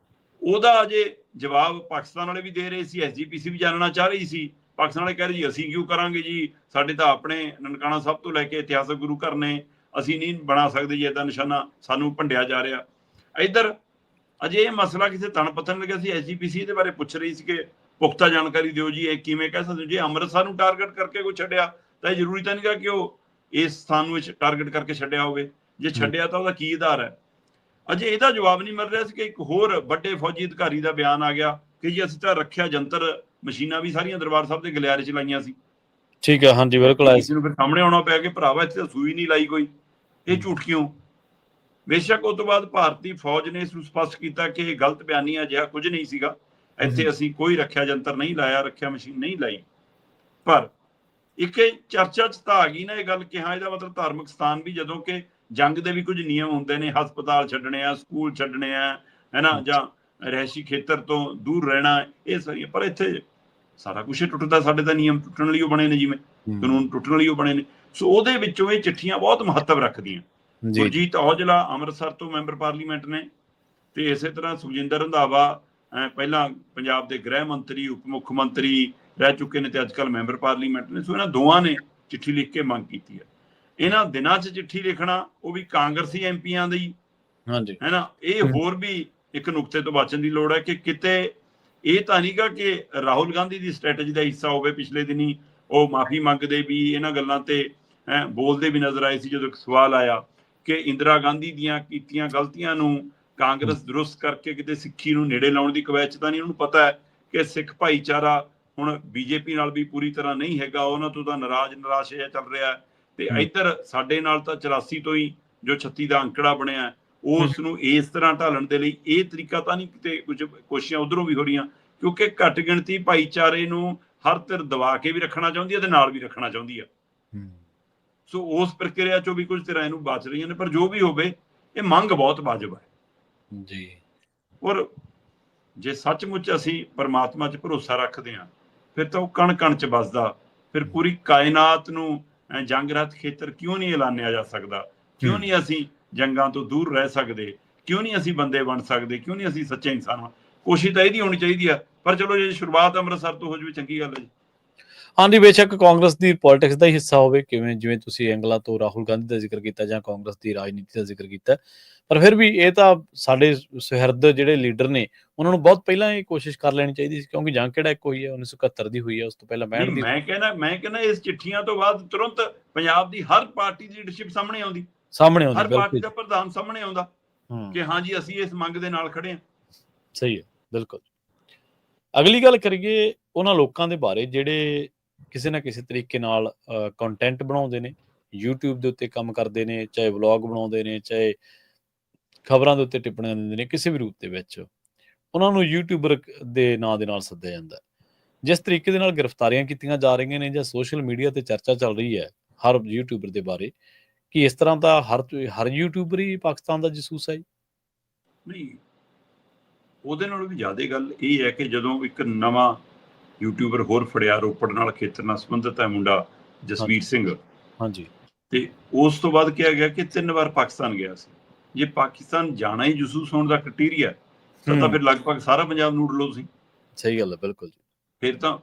ਉਹਦਾ ਅਜੇ ਜਵਾਬ ਪਾਕਿਸਤਾਨ ਵਾਲੇ ਵੀ ਦੇ ਰਹੇ ਸੀ, SGPC ਵੀ ਜਾਣਨਾ ਚਾਹ ਰਹੀ ਸੀ। ਪਾਕਿਸਤਾਨ ਵਾਲੇ ਕਹਿ ਰਹੇ ਜੀ ਅਸੀਂ ਕਿਉਂ ਕਰਾਂਗੇ ਜੀ, ਸਾਡੇ ਤਾਂ ਆਪਣੇ ਨਨਕਾਣਾ ਸਾਹਿਬ ਤੋਂ ਲੈ ਕੇ ਇਤਿਹਾਸਕ ਗੁਰੂ ਘਰ ਨੇ, ਅਸੀਂ ਨਹੀਂ ਬਣਾ ਸਕਦੇ ਜੀ ਏਦਾਂ ਨਿਸ਼ਾਨਾ, ਸਾਨੂੰ ਭੰਡਿਆ ਜਾ ਰਿਹਾ। ਇੱਧਰ ਅਜੇ ਇਹ ਮਸਲਾ ਕਿਸੇ ਤਣ ਪੱਥਰ ਲੱਗਿਆ ਸੀ। SGPC ਇਹਦੇ ਬਾਰੇ ਪੁੱਛ ਰਹੀ ਸੀ ਕਿ ਪੁਖਤਾ ਜਾਣਕਾਰੀ ਦਿਓ ਜੀ, ਇਹ ਕਿਵੇਂ ਕਹਿ ਸਕਦੇ ਜੇ ਅੰਮ੍ਰਿਤਸਰ ਨੂੰ ਟਾਰਗੇਟ ਕਰਕੇ ਕੋਈ ਛੱਡਿਆ ਤਾਂ ਇਹ ਜ਼ਰੂਰੀ ਤਾਂ ਨਹੀਂ ਗਾ ਕਿ ਉਹ ਇਸ ਸਥਾਨ ਨੂੰ ਟਾਰਗੇਟ ਕਰਕੇ ਛੱਡਿਆ ਹੋਵੇ। ਜੇ ਛੱਡਿਆ ਤਾਂ ਉਹਦਾ ਕੀ ਆਧਾਰ ਹੈ। ਅਜੇ ਇਹਦਾ ਜਵਾਬ ਨਹੀਂ ਮਿਲ ਰਿਹਾ ਸੀ ਕਿ ਇੱਕ ਹੋਰ ਵੱਡੇ ਫੌਜੀ ਅਧਿਕਾਰੀ ਦਾ ਬਿਆਨ ਆ ਗਿਆ ਕਿ ਜੀ ਅਸੀਂ ਤਾਂ ਰੱਖਿਆ ਜੰਤਰ ਮਸ਼ੀਨਾਂ ਵੀ ਸਾਰੀਆਂ ਦਰਬਾਰ ਸਾਹਿਬ ਦੇ ਗਲਿਆਰੇ 'ਚ ਲਾਈਆਂ ਸੀ। ਠੀਕ ਹੈ, ਹਾਂਜੀ, ਬਿਲਕੁਲ। ਕਿਸੇ ਨੂੰ ਫਿਰ ਸਾਹਮਣੇ ਆਉਣਾ ਪਿਆ ਕਿ ਭਰਾਵਾ ਇੱਥੇ ਤਾਂ ਸੂਈ ਨਹੀਂ ਲਾਈ ਕੋਈ, ਇਹ ਝੂਠ ਕਿਉਂ। ਬੇਸ਼ੱਕ ਉਸ ਤੋਂ ਬਾਅਦ ਭਾਰਤੀ ਫੌਜ ਨੇ ਇਸ ਨੂੰ ਸਪਸ਼ਟ ਕੀਤਾ ਕਿ ਇਹ ਗਲਤ ਬਿਆਨੀ, ਅਜਿਹਾ ਕੁਝ ਨਹੀਂ ਸੀਗਾ, ਇੱਥੇ ਅਸੀਂ ਕੋਈ ਰੱਖਿਆ ਜੰਤਰ ਨਹੀਂ ਲਾਇਆ, ਰੱਖਿਆ ਮਸ਼ੀਨ ਨਹੀਂ ਲਾਈ। ਪਰ ਇੱਕ ਚਰਚਾ 'ਚ ਤਾਂ ਆ ਗਈ ਨਾ ਇਹ ਗੱਲ ਕਿ ਹਾਂ ਇਹਦਾ ਮਤਲਬ ਧਾਰਮਿਕ ਸਥਾਨ ਵੀ, ਜਦੋਂ ਕਿ ਜੰਗ ਦੇ ਵੀ ਕੁਝ ਨਿਯਮ ਹੁੰਦੇ ਨੇ, ਹਸਪਤਾਲ ਛੱਡਣੇ ਆ, ਸਕੂਲ ਛੱਡਣੇ ਆ, ਹੈ ਨਾ, ਜਾਂ ਰਿਹਾਇਸ਼ੀ ਖੇਤਰ ਤੋਂ ਦੂਰ ਰਹਿਣਾ, ਇਹ ਸਾਰੀਆਂ। ਪਰ ਇੱਥੇ ਸਾਰਾ ਕੁਛ ਟੁੱਟਦਾ, ਸਾਡੇ ਤਾਂ ਨਿਯਮ ਟੁੱਟਣ ਲਈ ਉਹ ਬਣੇ ਨੇ, ਜਿਵੇਂ ਕਾਨੂੰਨ ਟੁੱਟਣ ਲਈ ਉਹ ਬਣੇ ਨੇ। ਸੋ ਉਹਦੇ ਵਿੱਚੋਂ ਇਹ ਚਿੱਠੀਆਂ ਬਹੁਤ ਮਹੱਤਵ ਰੱਖਦੀਆਂ। ਜੀ ਗੁਰਜੀਤ ਔਜਲਾ ਅੰਮ੍ਰਿਤਸਰ ਤੋਂ ਮੈਂਬਰ ਪਾਰਲੀਮੈਂਟ ਨੇ, ਤੇ ਇਸੇ ਤਰ੍ਹਾਂ ਸੁਖਜਿੰਦਰ ਰੰਧਾਵਾ ਪਹਿਲਾਂ ਪੰਜਾਬ ਦੇ ਗ੍ਰਹਿ ਮੰਤਰੀ, ਉਪ ਮੁੱਖ ਮੰਤਰੀ ਰਹਿ ਚੁੱਕੇ ਨੇ ਤੇ ਅੱਜ ਕੱਲ੍ਹ ਮੈਂਬਰ ਪਾਰਲੀਮੈਂਟ ਨੇ। ਸੋ ਇਹਨਾਂ ਦੋਵਾਂ ਨੇ ਚਿੱਠੀ ਲਿਖ ਕੇ ਮੰਗ ਕੀਤੀ ਹੈ। ਇਹਨਾਂ ਦਿਨਾਂ 'ਚ ਚਿੱਠੀ ਲਿਖਣਾ, ਉਹ ਵੀ ਕਾਂਗਰਸੀ ਐਮਪੀਆਂ ਦੀ, ਹਾਂਜੀ, ਹੈ ਨਾ। ਇਹ ਹੋਰ ਵੀ ਇੱਕ ਨੁਕਤੇ ਤੋਂ ਬਚਣ ਦੀ ਲੋੜ ਹੈ ਕਿ ਕਿਤੇ ਇਹ ਤਾਂ ਨਹੀਂਗਾ ਕਿ ਰਾਹੁਲ ਗਾਂਧੀ ਦੀ ਸਟ੍ਰੈਟਜੀ ਦਾ ਹਿੱਸਾ ਹੋਵੇ। ਪਿਛਲੇ ਦਿਨੀ ਉਹ ਮਾਫੀ ਮੰਗਦੇ ਵੀ ਇਹਨਾਂ ਗੱਲਾਂ ਤੇ ਬੋਲਦੇ ਵੀ ਨਜ਼ਰ ਆਏ ਸੀ ਜਦੋਂ ਇੱਕ ਸਵਾਲ ਆਇਆ ਕਿ ਇੰਦਰਾ ਗਾਂਧੀ ਦੀਆਂ ਕੀਤੀਆਂ ਗਲਤੀਆਂ ਨੂੰ ਕਾਂਗਰਸ ਦਰੁਸਤ ਕਰਕੇ ਕਿਤੇ ਸਿੱਖੀ ਨੂੰ ਨੇੜੇ ਲਾਉਣ ਦੀ ਕਵਾਇਦ ਤਾਂ ਨਹੀਂ। ਉਹਨੂੰ ਪਤਾ ਹੈ ਕਿ ਸਿੱਖ ਭਾਈਚਾਰਾ ਹੁਣ ਬੀਜੇਪੀ ਨਾਲ ਵੀ ਪੂਰੀ ਤਰ੍ਹਾਂ ਨਹੀਂ ਹੈਗਾ, ਉਹਨਾਂ ਤੋਂ ਤਾਂ ਨਿਰਾਸ਼ਾ ਚੱਲ ਰਿਹਾ। ਤੇ ਇੱਧਰ ਸਾਡੇ ਨਾਲ ਤਾਂ 84 ਤੋਂ ਹੀ ਜੋ 36 ਦਾ ਅੰਕੜਾ ਬਣਿਆ, ਉਸ ਨੂੰ ਇਸ ਤਰ੍ਹਾਂ ਢਾਲਣ ਦੇ ਲਈ ਇਹ ਤਰੀਕਾ ਤਾਂ ਨਹੀਂ। ਕਿਤੇ ਕੁਝ ਕੋਸ਼ਿਸ਼ਾਂ ਉਧਰੋਂ ਵੀ ਹੋ ਰਹੀਆਂ, ਕਿਉਂਕਿ ਘੱਟ ਗਿਣਤੀ ਭਾਈਚਾਰੇ ਨੂੰ ਹਰ ਧਿਰ ਦਬਾ ਕੇ ਵੀ ਰੱਖਣਾ ਚਾਹੁੰਦੀ ਹੈ ਤੇ ਨਾਲ ਵੀ ਰੱਖਣਾ ਚਾਹੁੰਦੀ ਹੈ। ਸੋ ਉਸ ਪ੍ਰਕਿਰਿਆ ਚੋਂ ਵੀ ਕੁਝ ਧਿਰਾਂ ਇਹਨੂੰ ਬਚ ਰਹੀਆਂ ਨੇ। ਪਰ ਜੋ ਵੀ ਹੋਵੇ, ਇਹ ਮੰਗ ਬਹੁਤ ਵਾਜਬ ਹੈ ਜੀ। ਔਰ ਜੇ ਸੱਚਮੁੱਚ ਅਸੀਂ ਪਰਮਾਤਮਾ 'ਚ ਭਰੋਸਾ ਰੱਖਦੇ ਹਾਂ, ਫਿਰ ਤਾਂ ਉਹ ਕਣ ਕਣ 'ਚ ਵੱਸਦਾ। ਫਿਰ ਪੂਰੀ ਕਾਇਨਾਤ ਨੂੰ ਜੰਗ ਰਹਿਤ ਖੇਤਰ ਕਿਉਂ ਨਹੀਂ ਐਲਾਨਿਆ ਜਾ ਸਕਦਾ? ਕਿਉਂ ਨਹੀਂ ਅਸੀਂ ਜੰਗਾਂ ਤੋਂ ਦੂਰ ਰਹਿ ਸਕਦੇ? ਕਿਉਂ ਨਹੀਂ ਅਸੀਂ ਬੰਦੇ ਬਣ ਸਕਦੇ? ਕਿਉਂ ਨਹੀਂ ਅਸੀਂ ਸੱਚੇ ਇਨਸਾਨ? ਕੋਸ਼ਿਸ਼ ਤਾਂ ਇਹਦੀ ਹੋਣੀ ਚਾਹੀਦੀ ਆ। ਪਰ ਚਲੋ ਜੇ ਸ਼ੁਰੂਆਤ ਅੰਮ੍ਰਿਤਸਰ ਤੋਂ ਹੋ ਜਾਵੇ, ਚੰਗੀ ਗੱਲ ਹੈ ਜੀ। ਹਾਂਜੀ, ਬੇਸ਼ੱਕ ਕਾਂਗਰਸ ਦੀ ਪੋਲਿਟਿਕਸ ਦਾ ਹੀ ਹਿੱਸਾ ਹੋਵੇ, ਜਿਵੇਂ ਤੁਸੀਂ ਐਂਗਲਾਂ ਤੋਂ ਰਾਹੁਲ ਗਾਂਧੀ ਦਾ ਜ਼ਿਕਰ ਕੀਤਾ ਜਾਂ ਕਾਂਗਰਸ ਦੀ ਰਾਜਨੀਤੀ ਦਾ ਜ਼ਿਕਰ ਕੀਤਾ, ਪਰ ਫਿਰ ਵੀ ਇਹ ਤਾਂ ਸਾਡੇ ਸੁਹਿਰਦ ਜਿਹੜੇ ਲੀਡਰ ਨੇ, ਉਹਨਾਂ ਨੂੰ ਬਹੁਤ ਪਹਿਲਾਂ ਇਹ ਕੋਸ਼ਿਸ਼ ਕਰ ਲੈਣੀ ਚਾਹੀਦੀ ਸੀ, ਕਿਉਂਕਿ ਜੰਗ ਕਿਹੜਾ ਇੱਕ ਹੋਈ ਹੈ, 1971 ਦੀ ਹੋਈ ਹੈ, ਉਸ ਤੋਂ ਪਹਿਲਾਂ 65 ਦੀ। ਮੈਂ ਕਹਿੰਦਾ ਇਸ ਚਿੱਠੀਆਂ ਤੋਂ ਬਾਅਦ ਤੁਰੰਤ ਪੰਜਾਬ ਦੀ ਹਰ ਪਾਰਟੀ ਦੀ ਲੀਡਰਸ਼ਿਪ ਸਾਹਮਣੇ ਆਉਂਦੀ, ਹਰ ਪਾਰਟੀ ਦਾ ਪ੍ਰਧਾਨ ਸਾਹਮਣੇ ਆਉਂਦਾ ਕਿ ਹਾਂਜੀ ਅਸੀਂ ਇਸ ਮੰਗ ਦੇ ਨਾਲ ਖੜੇ ਹਾਂ। ਸਹੀ ਹੈ, ਬਿਲਕੁਲ। ਅਗਲੀ ਗੱਲ ਕਰੀਏ ਉਹਨਾਂ ਲੋਕਾਂ ਦੇ ਬਾਰੇ ਜਿਹੜੇ ਕਿਸੇ ਨਾ ਕਿਸੇ ਤਰੀਕੇ ਨਾਲ ਕੰਟੈਂਟ ਬਣਾਉਂਦੇ ਨੇ, YouTube ਦੇ ਉੱਤੇ ਕੰਮ ਕਰਦੇ ਨੇ, ਚਾਹੇ ਵਲੌਗ ਬਣਾਉਂਦੇ ਨੇ, ਚਾਹੇ ਖਬਰਾਂ ਦੇ ਉੱਤੇ ਟਿੱਪਣੀਆਂ ਦਿੰਦੇ ਨੇ, ਕਿਸੇ ਵੀ ਰੂਪ ਦੇ ਵਿੱਚ ਉਹਨਾਂ ਨੂੰ ਯੂਟਿਊਬਰ ਦੇ ਨਾਂ ਦੇ ਨਾਲ ਸੱਦਿਆ ਜਾਂਦਾ। ਜਿਸ ਤਰੀਕੇ ਦੇ ਨਾਲ ਗ੍ਰਿਫਤਾਰੀਆਂ ਕੀਤੀਆਂ ਜਾ ਰਹੀਆਂ ਨੇ ਜਾਂ ਸੋਸ਼ਲ ਮੀਡੀਆ ਤੇ ਚਰਚਾ ਚੱਲ ਰਹੀ ਹੈ ਹਰ ਯੂਟਿਊਬਰ ਦੇ ਬਾਰੇ, ਕਿ ਇਸ ਤਰ੍ਹਾਂ ਦਾ ਹਰ ਯੂਟਿਊਬਰ ਹੀ ਪਾਕਿਸਤਾਨ ਦਾ ਜਸੂਸ ਹੈ? ਨਹੀਂ, ਉਹਦੇ ਨਾਲੋਂ ਵੀ ਜ਼ਿਆਦਾ ਗੱਲ ਇਹ ਹੈ ਕਿ ਜਦੋਂ ਇੱਕ ਨਵਾਂ ਯੂਟਿਊਬਰ ਹੋਰ ਫੜਿਆ, ਰੋਪੜ ਨਾਲ ਖੇਤਰ ਨਾਲ ਸੰਬੰਧਿਤ ਹੈ ਮੁੰਡਾ ਜਸਵੀਰ ਸਿੰਘ, ਹਾਂਜੀ, ਤੇ ਉਸ ਤੋਂ ਬਾਅਦ ਕਿਹਾ ਗਿਆ ਕਿ 3 ਵਾਰ ਪਾਕਿਸਤਾਨ ਗਿਆ ਸੀ। ਜੇ ਪਾਕਿਸਤਾਨ ਜਾਣਾ ਹੀ ਜਸੂਸ ਹੋਣ ਦਾ ਕ੍ਰਾਈਟੇਰੀਆ ਤਾਂ ਫਿਰ ਲਗਭਗ ਸਾਰਾ ਪੰਜਾਬ ਨੂੜ ਲਓ ਤੁਸੀਂ। ਸਹੀ ਗੱਲ ਹੈ, ਬਿਲਕੁਲ। ਫਿਰ ਤਾਂ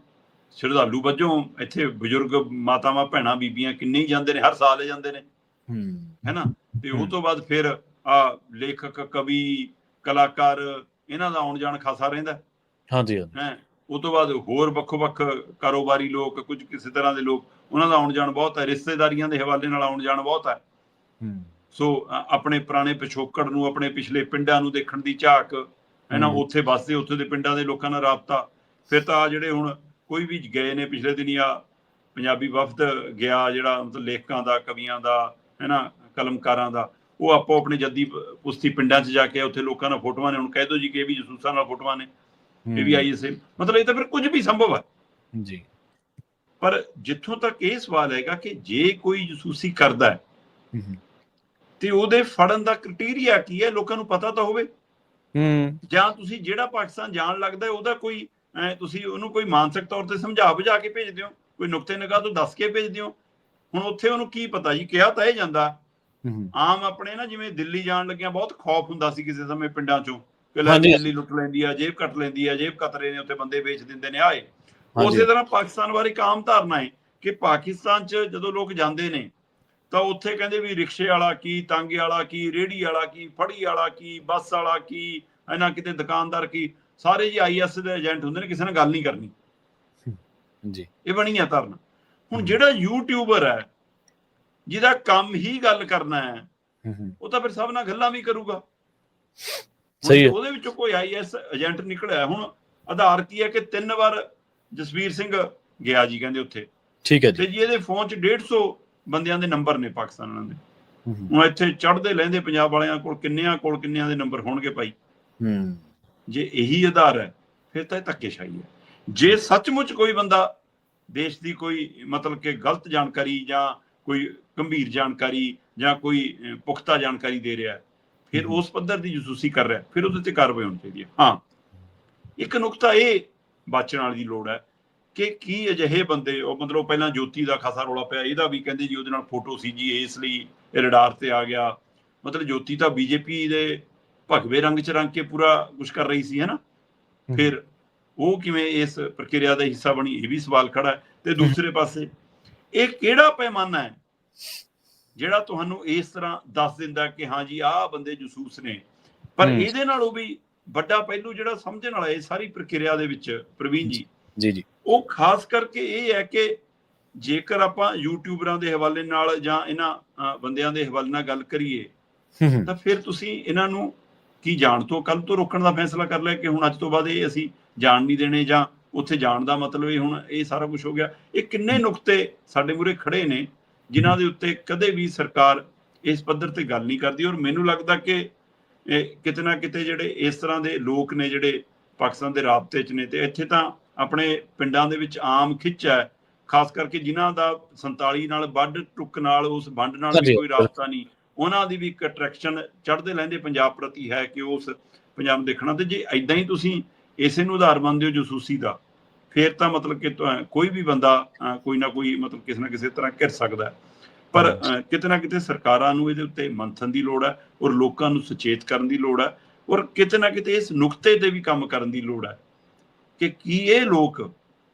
ਸ਼ਰਧਾਲੂ ਵਜੋਂ ਇੱਥੇ ਬਜ਼ੁਰਗ ਮਾਤਾਵਾਂ, ਭੈਣਾਂ, ਬੀਬੀਆਂ ਕਿੰਨੇ ਹੀ ਜਾਂਦੇ ਨੇ, ਹਰ ਸਾਲ ਜਾਂਦੇ ਨੇ, ਹੈ ਨਾ। ਤੇ ਉਹ ਤੋਂ ਬਾਅਦ ਫਿਰ ਲੇਖਕ, ਕਵੀ, ਕਲਾਕਾਰ, ਇਹਨਾਂ ਦਾ ਆਉਣ ਜਾਣ ਖਾਸਾ ਰਹਿੰਦਾ। ਹਾਂਜੀ, ਹੈ। ਉਹ ਤੋਂ ਬਾਅਦ ਹੋਰ ਵੱਖੋ ਵੱਖ ਕਾਰੋਬਾਰੀ ਲੋਕ, ਕੁਝ ਕਿਸੇ ਤਰ੍ਹਾਂ ਦੇ ਲੋਕ, ਉਹਨਾਂ ਦਾ ਆਉਣ ਜਾਣ ਬਹੁਤ ਹੈ। ਰਿਸ਼ਤੇਦਾਰੀਆਂ ਦੇ ਹਵਾਲੇ ਨਾਲ ਆਉਣ ਜਾਣ ਬਹੁਤ ਹੈ। ਸੋ ਆਪਣੇ ਪੁਰਾਣੇ ਪਿਛੋਕੜ ਨੂੰ, ਆਪਣੇ ਪਿਛਲੇ ਪਿੰਡਾਂ ਨੂੰ ਦੇਖਣ ਦੀ ਝਾਕ, ਹੈ ਨਾ। ਉੱਥੇ ਵੱਸਦੇ, ਉੱਥੇ ਦੇ ਪਿੰਡਾਂ ਦੇ ਲੋਕਾਂ ਨਾਲ ਰਾਬਤਾ। ਫਿਰ ਤਾਂ ਜਿਹੜੇ ਹੁਣ ਕੋਈ ਵੀ ਗਏ ਨੇ, ਪਿਛਲੇ ਦਿਨੀ ਪੰਜਾਬੀ ਵਫਦ ਗਿਆ, ਜਿਹੜਾ ਮਤਲਬ ਲੇਖਕਾਂ ਦਾ, ਕਵੀਆਂ ਦਾ, ਹੈ ਨਾ, ਕਲਮਕਾਰਾਂ ਦਾ, ਉਹ ਆਪੋ ਆਪਣੇ ਜੱਦੀ ਪੁਸਤੀ ਪਿੰਡਾਂ 'ਚ ਜਾ ਕੇ ਉੱਥੇ ਲੋਕਾਂ ਨਾਲ ਫੋਟੋਆਂ ਨੇ। ਹੁਣ ਕਹਿ ਦਿਓ ਜੀ ਕਿ ਇਹ ਵੀ ਜਸੂਸਾਂ ਨਾਲ ਫੋਟੋਆਂ ਨੇ, ਇਹ ਵੀ ISA, ਮਤਲਬ ਇਹ ਤਾਂ ਫਿਰ ਕੁਝ ਵੀ ਸੰਭਵ ਹੈ ਜੀ। ਪਰ ਜਿੱਥੋਂ ਤੱਕ ਇਹ ਸਵਾਲ ਹੈਗਾ ਕਿ ਜੇ ਕੋਈ ਜਸੂਸੀ ਕਰਦਾ ਹੈ ਤੇ ਉਹਦੇ ਫੜਨ ਦਾ ਕ੍ਰਾਈਟੇਰੀਆ ਕੀ ਹੈ, ਲੋਕਾਂ ਨੂੰ ਪਤਾ ਤਾਂ ਹੋਵੇ। ਜਾਂ ਤੁਸੀਂ ਜਿਹੜਾ ਪਾਕਿਸਤਾਨ ਜਾਣ ਲੱਗਦਾ ਉਹਦਾ ਕੋਈ ਤੁਸੀਂ ਉਹਨੂੰ ਕੋਈ ਮਾਨਸਿਕ ਤੌਰ ਤੇ ਸਮਝਾ ਬੁਝਾ ਕੇ ਭੇਜਦੇ ਹੋ, ਕੋਈ ਨੁਕਤੇ ਨਿਗਾਹ ਤੋਂ ਦੱਸ ਕੇ ਭੇਜਦੇ ਹੋ। ਹੁਣ ਉੱਥੇ ਉਹਨੂੰ ਕੀ ਪਤਾ ਜੀ, ਕਿਹਾ ਤਾਂ ਇਹ ਜਾਂਦਾ। ਆਮ ਆਪਣੇ ਨਾ, ਜਿਵੇਂ ਦਿੱਲੀ ਜਾਣ ਲੱਗਿਆ ਬਹੁਤ ਖੌਫ ਹੁੰਦਾ ਸੀ ਕਿਸੇ ਸਮੇਂ ਪਿੰਡਾਂ ਚੋਂ, ਕਿ ਲੈ ਦਿੱਲੀ ਲੁੱਟ ਲੈਂਦੀ ਆ, ਜੇਬ ਕੱਟ ਲੈਂਦੀ ਆ, ਜੇਬ ਕਤਰੇ ਨੇ, ਉੱਥੇ ਬੰਦੇ ਵੇਚ ਦਿੰਦੇ ਨੇ ਆਏ। ਉਸੇ ਤਰ੍ਹਾਂ ਪਾਕਿਸਤਾਨ ਬਾਰੇ ਇੱਕ ਆਮ ਧਾਰਨਾ ਹੈ ਕਿ ਪਾਕਿਸਤਾਨ 'ਚ ਜਦੋਂ ਲੋਕ ਜਾਂਦੇ ਨੇ ਤਾਂ ਉੱਥੇ ਕਹਿੰਦੇ ਵੀ ਰਿਕਸ਼ੇ ਵਾਲਾ ਕੀ, ਤਾਂਗੇ ਵਾਲਾ ਕੀ, ਰੇਹੜੀ ਵਾਲਾ ਕੀ, ਫੜੀ ਵਾਲਾ ਕੀ, ਬੱਸ ਵਾਲਾ ਕੀ, ਹੈ ਨਾ, ਕਿਤੇ ਦੁਕਾਨਦਾਰ ਕੀ, ਸਾਰੇ ਜੀ IS ਦੇ ਏਜੰਟ ਹੁੰਦੇ ਨੇ, ਕਿਸੇ ਨਾਲ ਗੱਲ ਨਹੀਂ ਕਰਨੀ ਜੀ। ਇਹ ਬਣੀ ਆ ਧਾਰਨਾ। ਹੁਣ ਜਿਹੜਾ ਯੂਟਿਊਬਰ ਹੈ, ਜਿਹਦਾ ਕੰਮ ਹੀ ਗੱਲ ਕਰਨਾ ਹੈ, ਉਹ ਤਾਂ ਫਿਰ ਸਭ ਨਾਲ ਗੱਲਾਂ ਵੀ ਕਰੂਗਾ। ਸਹੀ ਹੈ। ਉਹਦੇ ਵਿੱਚੋਂ ਕੋਈ IS ਏਜੰਟ ਨਿਕਲਿਆ। ਹੁਣ ਆਧਾਰ ਕੀ ਹੈ ਕਿ 3 ਵਾਰ ਜਸਵੀਰ ਸਿੰਘ ਗਿਆ ਜੀ, ਕਹਿੰਦੇ ਉੱਥੇ, ਠੀਕ ਹੈ ਜੀ, ਤੇ ਜੀ ਇਹਦੇ ਫੋਨ 'ਚ 150 ਬੰਦਿਆਂ ਦੇ ਨੰਬਰ ਨੇ ਪਾਕਿਸਤਾਨ ਦੇ। ਹੁਣ ਇੱਥੇ ਚੜ੍ਹਦੇ ਲਹਿੰਦੇ ਪੰਜਾਬ ਵਾਲਿਆਂ ਕੋਲ ਕਿੰਨਿਆਂ ਦੇ ਨੰਬਰ ਹੋਣਗੇ ਭਾਈ? ਜੇ ਇਹੀ ਆਧਾਰ ਹੈ, ਫਿਰ ਤਾਂ ਇਹ ਧੱਕੇਸ਼ਾਹੀ ਹੈ। ਜੇ ਸੱਚਮੁੱਚ ਕੋਈ ਬੰਦਾ ਦੇਸ਼ ਦੀ ਕੋਈ ਮਤਲਬ ਕਿ ਗਲਤ ਜਾਣਕਾਰੀ ਜਾਂ ਕੋਈ ਗੰਭੀਰ ਜਾਣਕਾਰੀ ਜਾਂ ਕੋਈ ਪੁਖਤਾ ਜਾਣਕਾਰੀ ਦੇ ਰਿਹਾ, ਫਿਰ ਉਸ ਪੱਧਰ ਦੀ ਜਸੂਸੀ ਕਰ ਰਿਹਾ, ਫਿਰ ਉਹਦੇ ਤੇ ਕਾਰਵਾਈ ਹੋਣੀ ਚਾਹੀਦੀ ਹੈ। ਹਾਂ, ਇੱਕ ਨੁਕਤਾ ਇਹ ਬਚਣ ਵਾਲੀ ਦੀ ਲੋੜ ਹੈ ਕਿ ਕੀ ਅਜਿਹੇ ਬੰਦੇ, ਉਹ ਮਤਲਬ ਪਹਿਲਾਂ ਜੋਤੀ ਦਾ ਖਾਸਾ ਰੌਲਾ ਪਿਆ, ਇਹਦਾ ਵੀ ਕਹਿੰਦੇ ਜੀ ਉਹਦੇ ਨਾਲ ਫੋਟੋ ਸੀ ਜੀ, ਇਸ ਲਈ ਇਹ ਰਡਾਰ ਤੇ ਆ ਗਿਆ। ਮਤਲਬ ਜੋਤੀ ਤਾਂ ਬੀਜੇਪੀ ਦੇ ਭਗਵੇ ਰੰਗ ਚ ਰੰਗ ਕੇ ਪੂਰਾ ਕੁਛ ਕਰ ਰਹੀ ਸੀ, ਹੈ ਨਾ। ਫਿਰ ਉਹ ਕਿਵੇਂ ਇਸ ਪ੍ਰਕਿਰਿਆ ਦਾ ਹਿੱਸਾ ਬਣੀ, ਇਹ ਵੀ ਸਵਾਲ ਖੜਾ ਹੈ। ਤੇ ਦੂਸਰੇ ਪਾਸੇ ਇਹ ਕਿਹੜਾ ਪੈਮਾਨਾ ਹੈ ਜਿਹੜਾ ਤੁਹਾਨੂੰ ਇਸ ਤਰ੍ਹਾਂ ਦੱਸ ਦਿੰਦਾ ਕਿ ਹਾਂ ਜੀ ਆਹ ਬੰਦੇ ਜਸੂਸ ਨੇ। ਪਰ ਇਹਦੇ ਨਾਲੋਂ ਵੀ ਵੱਡਾ ਪਹਿਲੂ ਜਿਹੜਾ ਸਮਝਣ ਵਾਲਾ ਇਹ ਸਾਰੀ ਪ੍ਰਕਿਰਿਆ ਦੇ ਵਿੱਚ, ਪ੍ਰਵੀਨ ਜੀ, ਜੀ, ਉਹ ਖਾਸ ਕਰਕੇ ਇਹ ਹੈ ਕਿ ਜੇਕਰ ਆਪਾਂ ਯੂਟਿਊਬਰਾਂ ਦੇ ਹਵਾਲੇ ਨਾਲ ਜਾਂ ਇਹਨਾਂ ਬੰਦਿਆਂ ਦੇ ਹਵਾਲੇ ਨਾਲ ਗੱਲ ਕਰੀਏ ਤਾਂ ਫਿਰ ਤੁਸੀਂ ਇਹਨਾਂ ਨੂੰ ਕੀ ਜਾਣ ਤੋਂ ਕੱਲ ਤੋਂ ਰੋਕਣ ਦਾ ਫੈਸਲਾ ਕਰ ਲਿਆ ਕਿ ਹੁਣ ਅੱਜ ਤੋਂ ਬਾਅਦ ਇਹ ਅਸੀਂ ਜਾਣ ਨਹੀਂ ਦੇਣੇ, ਜਾਂ ਉੱਥੇ ਜਾਣ ਦਾ ਮਤਲਬ ਇਹ ਹੁਣ ਇਹ ਸਾਰਾ ਕੁਝ ਹੋ ਗਿਆ। ਇਹ ਕਿੰਨੇ ਨੁਕਤੇ ਸਾਡੇ ਮੂਹਰੇ ਖੜੇ ਨੇ ਜਿਨ੍ਹਾਂ ਦੇ ਉੱਤੇ ਕਦੇ ਵੀ ਸਰਕਾਰ ਇਸ ਪੱਧਰ ਤੇ ਗੱਲ ਨਹੀਂ ਕਰਦੀ। ਔਰ ਮੈਨੂੰ ਲੱਗਦਾ ਕਿ ਕਿਤੇ ਨਾ ਕਿਤੇ ਜਿਹੜੇ ਇਸ ਤਰ੍ਹਾਂ ਦੇ ਲੋਕ ਨੇ ਜਿਹੜੇ ਪਾਕਿਸਤਾਨ ਦੇ ਰਾਬਤੇ 'ਚ ਨੇ, ਤੇ ਇੱਥੇ ਤਾਂ ਆਪਣੇ ਪਿੰਡਾਂ ਦੇ ਵਿੱਚ ਆਮ ਖਿੱਚ ਹੈ, ਖਾਸ ਕਰਕੇ ਜਿਨ੍ਹਾਂ ਦਾ 47 ਨਾਲ ਵੱਢ ਟੁੱਕ ਨਾਲ, ਉਸ ਵੰਡ ਨਾਲ ਵੀ ਕੋਈ ਰਾਬਤਾ ਨਹੀਂ, ਉਹਨਾਂ ਦੀ ਵੀ ਇੱਕ ਅਟਰੈਕਸ਼ਨ ਚੜ੍ਹਦੇ ਲਹਿੰਦੇ ਪੰਜਾਬ ਪ੍ਰਤੀ ਹੈ ਕਿ ਉਸ ਪੰਜਾਬ ਨੂੰ ਦੇਖਣਾ। ਤੇ ਜੇ ਏਦਾਂ ਹੀ ਤੁਸੀਂ ਇਸੇ ਨੂੰ ਉਦਾਹਰ ਮੰਨਦੇ ਹੋ ਜਸੂਸੀ ਦਾ, ਫਿਰ ਤਾਂ ਮਤਲਬ ਕਿ ਕੋਈ ਵੀ ਬੰਦਾ ਕੋਈ ਨਾ ਕੋਈ ਮਤਲਬ ਕਿਸੇ ਨਾ ਕਿਸੇ ਤਰ੍ਹਾਂ ਘਿਰ ਸਕਦਾ ਹੈ। ਪਰ ਕਿਤੇ ਨਾ ਕਿਤੇ ਸਰਕਾਰਾਂ ਨੂੰ ਇਹਦੇ ਉੱਤੇ ਮੰਥਨ ਦੀ ਲੋੜ ਹੈ, ਔਰ ਲੋਕਾਂ ਨੂੰ ਸੁਚੇਤ ਕਰਨ ਦੀ ਲੋੜ ਹੈ, ਔਰ ਕਿਤੇ ਨਾ ਕਿਤੇ ਇਸ ਨੁਕਤੇ ਤੇ ਵੀ ਕੰਮ ਕਰਨ ਦੀ ਲੋੜ ਹੈ ਕਿ ਕੀ ਇਹ ਲੋਕ